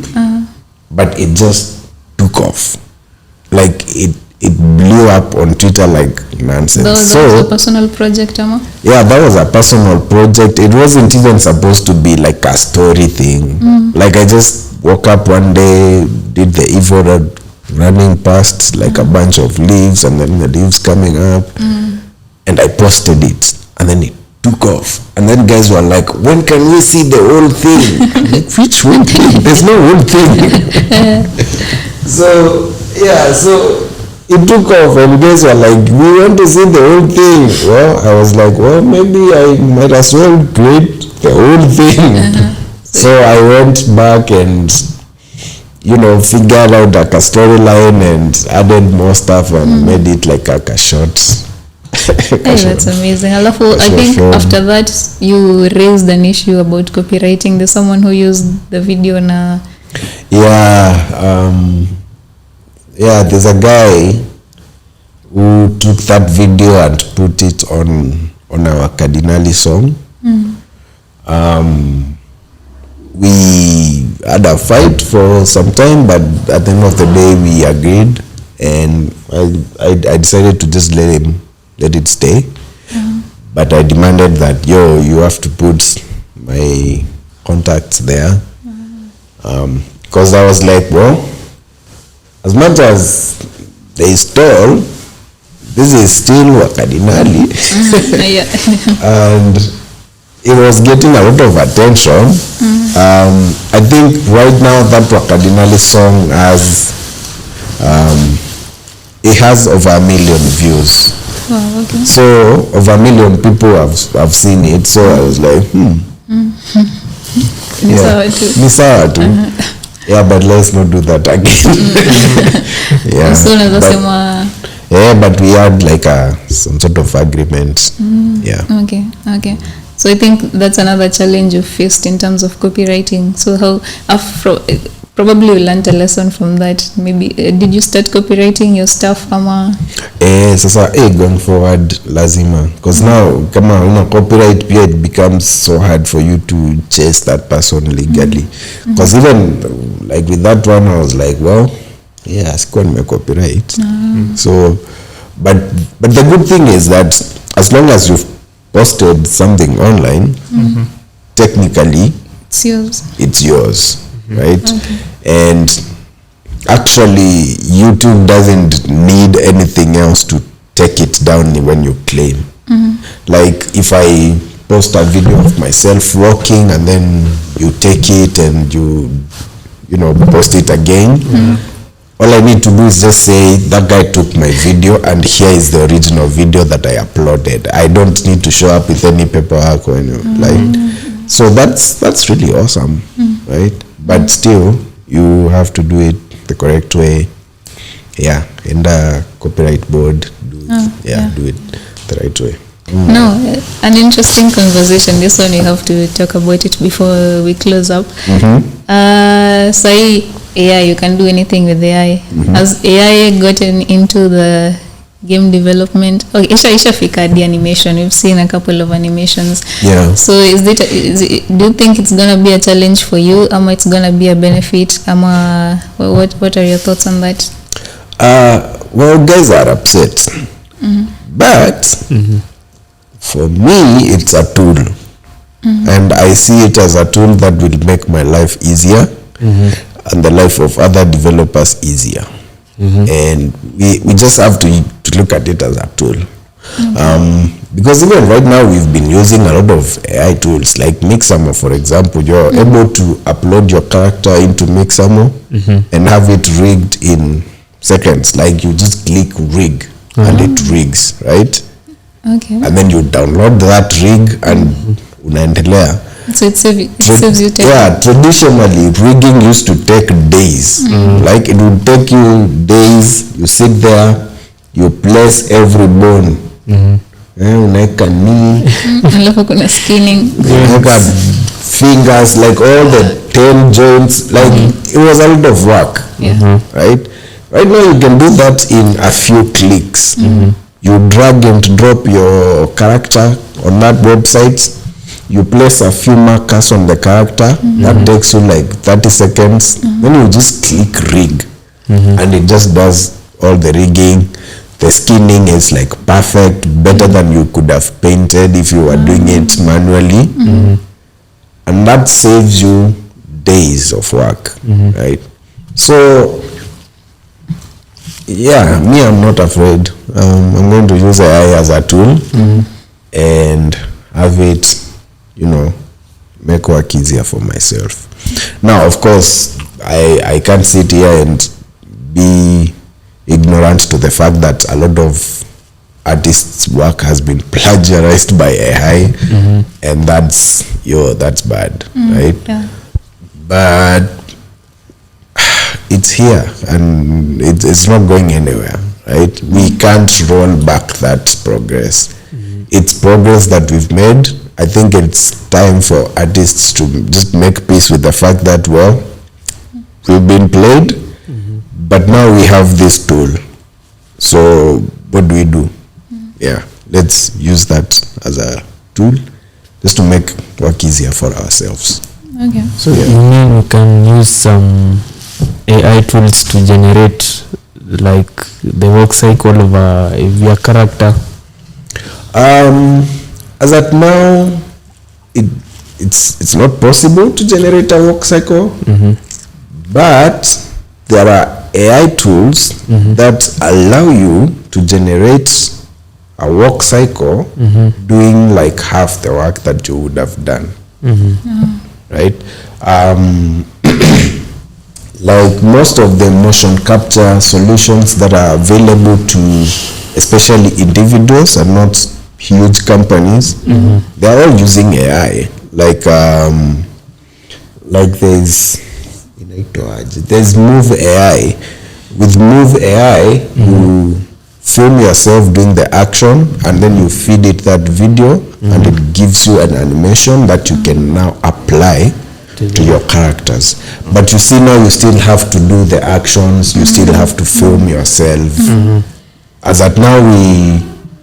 but it just took off. Like it blew up on Twitter like nonsense. That was a personal project, Ama? Yeah, that was a personal project. It wasn't even supposed to be like a story thing. Like I just woke up one day, did the Evo running past like a bunch of leaves, and then the leaves coming up, and I posted it, and then it took off. And then guys were like, when can we see the whole thing? I'm like, which whole thing? There's no whole thing. So it took off, and guys were like, we want to see the whole thing. Well, I was like, well, maybe I might as well create the whole thing. So I went back and, figured out like a storyline and added more stuff and made it like a short. That's amazing. I think after that you raised an issue about copywriting. There's someone who used the video na. There's a guy who took that video and put it on our Cardinali song. We had a fight for some time, but at the end of the day we agreed, and I decided to just let it stay. But I demanded that you have to put my contacts there, because I was like, well, as much as they stole, this is still Wakadinali. And it was getting a lot of attention. I think right now that Wakadinali song has over 1 million views. Wow, okay. So over 1 million people have seen it. So I was like, Nisawa too. Yeah, but let's not do that again. But we had like some sort of agreement. Okay. So I think that's another challenge you faced in terms of copywriting. So how probably you learned a lesson from that. Maybe did you start copywriting your stuff, Ama? Going forward lazima, because now kama una copyright pia it becomes so hard for you to chase that person legally, because even like with that one I was like, well, sikuwa nime copyright. So but the good thing is that as long as you've posted something online, technically it's yours. Right? Okay. And actually YouTube doesn't need anything else to take it down when you claim. Like if I post a video of myself walking and then you take it and you know post it again, all I need to do is just say that guy took my video and here is the original video that I uploaded. I don't need to show up with any paperwork or anything. Like, so that's really awesome, right? But still you have to do it the correct way. Yeah, in the copyright board, do it the right way. No, an interesting conversation. This one you have to talk about it before we close up. So AI, you can do anything with AI. Has AI gotten into the game development? Okay, Isha Fika, the animation. We've seen a couple of animations. Yeah. So do you think it's gonna be a challenge for you, or it's gonna be a benefit? What are your thoughts on that? Well, guys are upset, but for me, it's a tool, and I see it as a tool that will make my life easier and the life of other developers easier. And we just have to look at it as a tool. Because even right now, we've been using a lot of AI tools, like Mixamo, for example. You're able to upload your character into Mixamo and have it rigged in seconds. Like you just click rig and it rigs, right? Okay. And then you download that rig and unaendelea. So it saves you time. Yeah, traditionally rigging used to take days. Like it would take you days. You sit there, you place every bone. Unaweka knee, Alafu kuna skinning. unaweka fingers, like all the 10 joints. Like it was a lot of work. Yeah. Right now you can do that in a few clicks. You drag and drop your character on that website. You place a few markers on the character. That takes you like 30 seconds. Then you just click rig and it just does all the rigging. The skinning is like perfect, better than you could have painted if you were doing it manually. And that saves you days of work, right? So yeah, me, I'm not afraid. I'm going to use AI as a tool and have it, make work easier for myself. Now, of course, I can't sit here and be ignorant to the fact that a lot of artists' work has been plagiarized by AI, and that's bad, right? Yeah. But it's here and it's not going anywhere, right? We can't roll back that progress. It's progress that we've made. I think it's time for artists to just make peace with the fact that, well, we've been played, but now we have this tool. So what do? Yeah, let's use that as a tool just to make work easier for ourselves. Okay. So you mean we can use some AI tools to generate like the work cycle of your character? As at now, it's not possible to generate a work cycle, but there are AI tools that allow you to generate a work cycle doing like half the work that you would have done, right? Like most of the motion capture solutions that are available to especially individuals and not huge companies, they're all using AI. Like there's Move AI. With Move AI, you film yourself doing the action and then you feed it that video and it gives you an animation that you can now apply to your characters. But you see, now you still have to do the actions, you still have to film yourself. As at now, we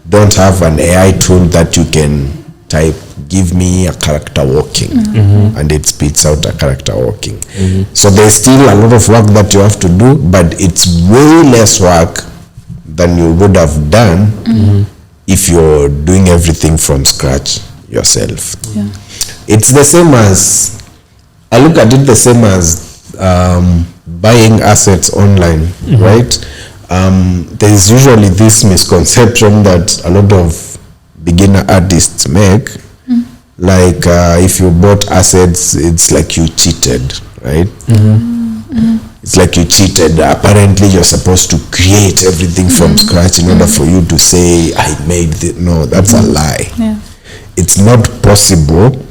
don't have an AI tool that you can type, give me a character walking, and it spits out a character walking. So there's still a lot of work that you have to do, but it's way less work than you would have done if you're doing everything from scratch yourself. It's the same as, I look at it the same as buying assets online, right? There is usually this misconception that a lot of beginner artists make, like if you bought assets, it's like you cheated, right? It's like you cheated. Apparently, you're supposed to create everything from scratch in order for you to say, I made it. No, that's a lie. Yeah. It's not possible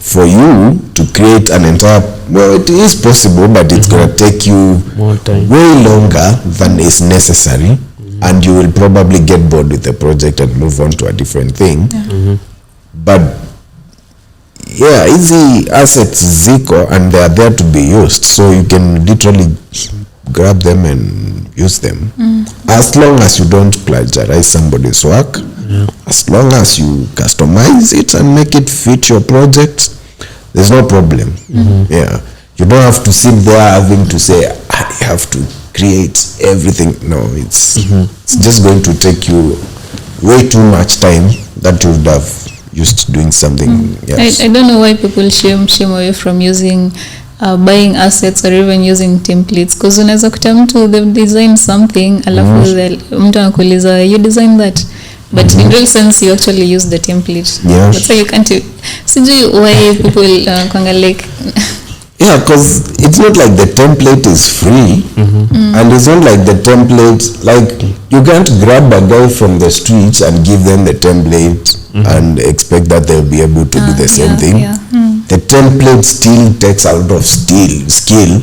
for you to create an entire, well, it is possible, but it's going to take you More time. way longer than is necessary, and you will probably get bored with the project and move on to a different thing. But yeah, easy assets ziko, and they are there to be used, so you can literally grab them and use them, as long as you don't plagiarize somebody's work. As long as you customize it and make it fit your project, there's no problem. Yeah, you don't have to sit there having to say, I have to create everything. No, it's just going to take you way too much time that you would have used doing something else. I don't know why people shame away from using buying assets or even using templates, because unaweza kuta mtu they've designed something alafu mtu anakuuliza you designed that, but in real sense you actually use the template. That's why you can't sijui why people kwanga like yeah, because it's not like the template is free, and it's not like the template, like you can't grab a guy from the streets and give them the template and expect that they'll be able to do the same thing. The template still takes a lot of skill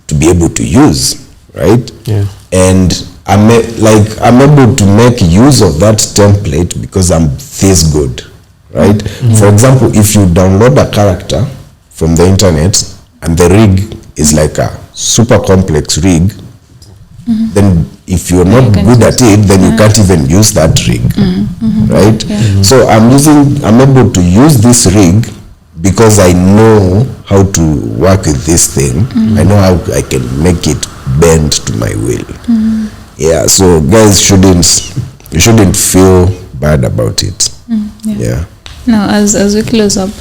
to be able to use, right? And I'm able to make use of that template because I'm this good, right? For example, if you download a character from the internet and the rig is like a super complex rig, then if you're not good at it, then you can't even use that rig, right? So I'm able to use this rig because I know how to work with this thing. I know how I can make it bend to my will. Yeah, so guys you shouldn't feel bad about it. Now as we close up,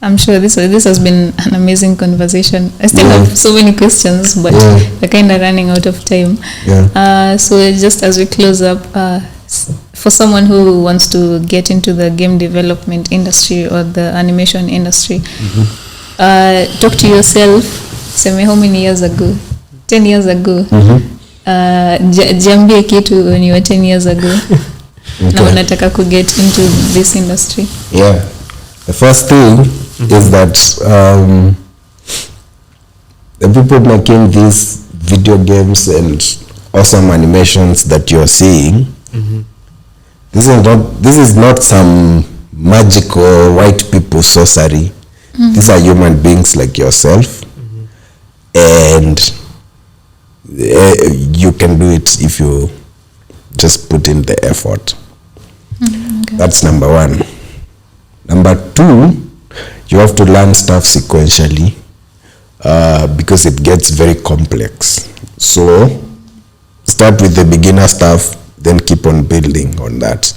I'm sure this has been an amazing conversation. I still have so many questions, but we're kind of running out of time. So just as we close up, for someone who wants to get into the game development industry or the animation industry, talk to yourself. Say how many years ago? 10 years ago. Jambie kitu when you were 10 years ago. Na unataka ku get into this industry. The first thing is that the people making these video games and awesome animations that you're seeing, this is not some magical white people sorcery. These are human beings like yourself, and you can do it if you just put in the effort. That's number one. Number two, you have to learn stuff sequentially because it gets very complex. So start with the beginner stuff, then keep on building on that.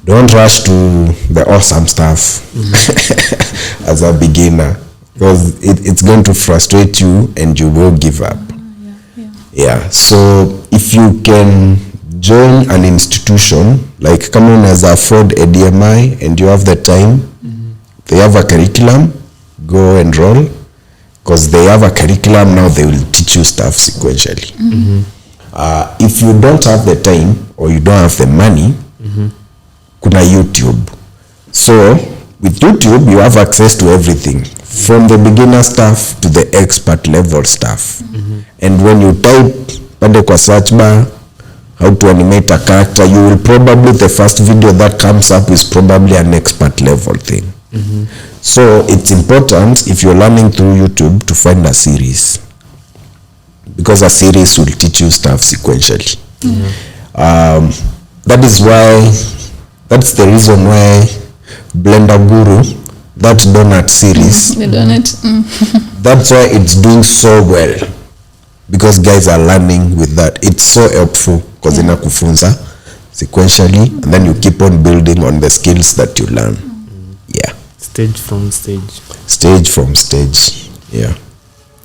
Don't rush to the awesome stuff as a beginner, because it's going to frustrate you and you will give up. So if you can join an institution, like come on as afford a DMI and you have the time, they have a curriculum, go enroll, because they have a curriculum. Now they will teach you stuff sequentially. If you don't have the time or you don't have the money, kuna YouTube. So with YouTube you have access to everything, from the beginner stuff to the expert level stuff. And when you type pande kwa search bar how to animate a character, you will probably, the first video that comes up is probably an expert level thing. So it's important, if you're learning through YouTube, to find a series, because a series will teach you stuff sequentially. That is why, that's the reason why Blender Guru, that donut series, The donut. that's why it's doing so well, because guys are learning with that. It's so helpful because inakufunza sequentially, and then you keep on building on the skills that you learn. Stage from stage. Stage from stage.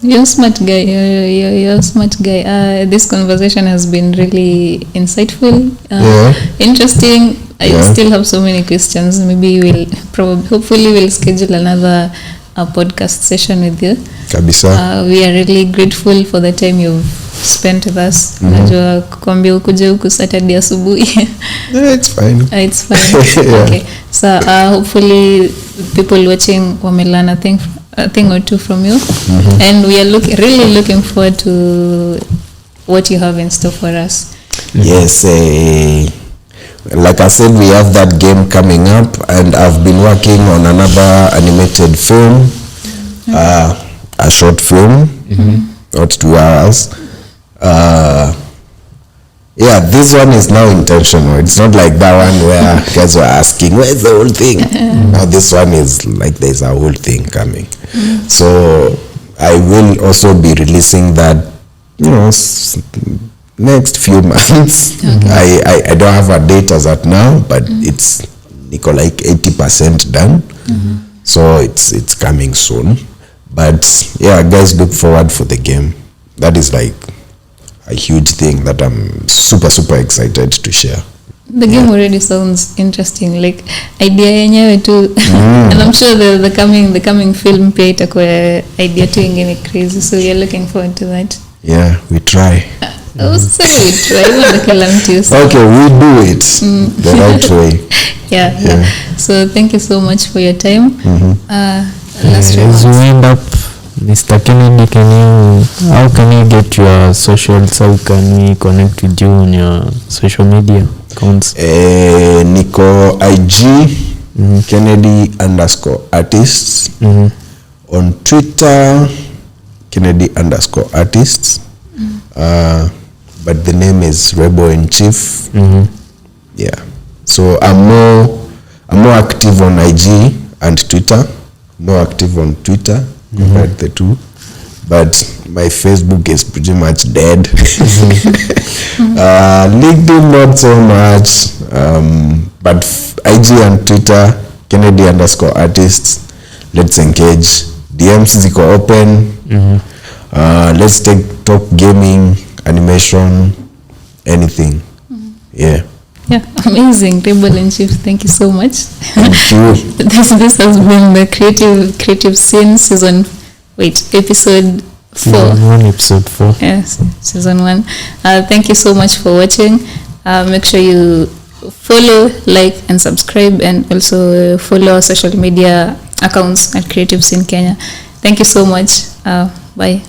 You're a smart guy. You're a smart guy. This conversation has been really insightful, interesting. I still have so many questions. Maybe hopefully we'll schedule another podcast session with you. Kabisa. We are really grateful for the time you've spent with us. Najua kukwambia ukuje huku Saturday asubuhi. Yeah, it's fine. It's fine. Yeah. Okay. So hopefully people watching wamelearn a thing or two from you, and we are really looking forward to what you have in store for us. Yes, like I said, we have that game coming up, and I've been working on another animated film, a short film, not 2 hours. Yeah, this one is now intentional. It's not like that one where guys were asking, where's the whole thing? Now this one is like there's a whole thing coming. So I will also be releasing that, next few months. I don't have a date as at now, but it's like 80% done. So it's coming soon. But yeah, guys, look forward for the game. That is like a huge thing that I'm super excited to share. The game already sounds interesting, like idea yenyewe tu. And I'm sure the coming film pia itakuwa idea tu ingine crazy, so you're looking forward to that. Yeah, we try. So we try. Okay, we do it the right way. Yeah. So thank you so much for your time. As we end up, Mr. Kennedy, how can you get your socials? How can we connect with you on your social media accounts? Nico IG, Kennedy_artists. On Twitter, Kennedy_artists. But the name is Rebel in Chief. Yeah. So I'm more active on IG and Twitter. More active on Twitter compared the two. But my Facebook is pretty much dead. LinkedIn not so much. But IG and Twitter, Kennedy_artists. Let's engage. DMs ziko open. Let's talk gaming, animation, anything. Yeah, amazing. Rebel in Chief, thank you so much. Thank you. This has been the creative scene episode 4. Episode 4. Yes, season 1. Thank you so much for watching. Make sure you follow, like, and subscribe, and also follow our social media accounts at Creative Scene Kenya. Thank you so much. Bye.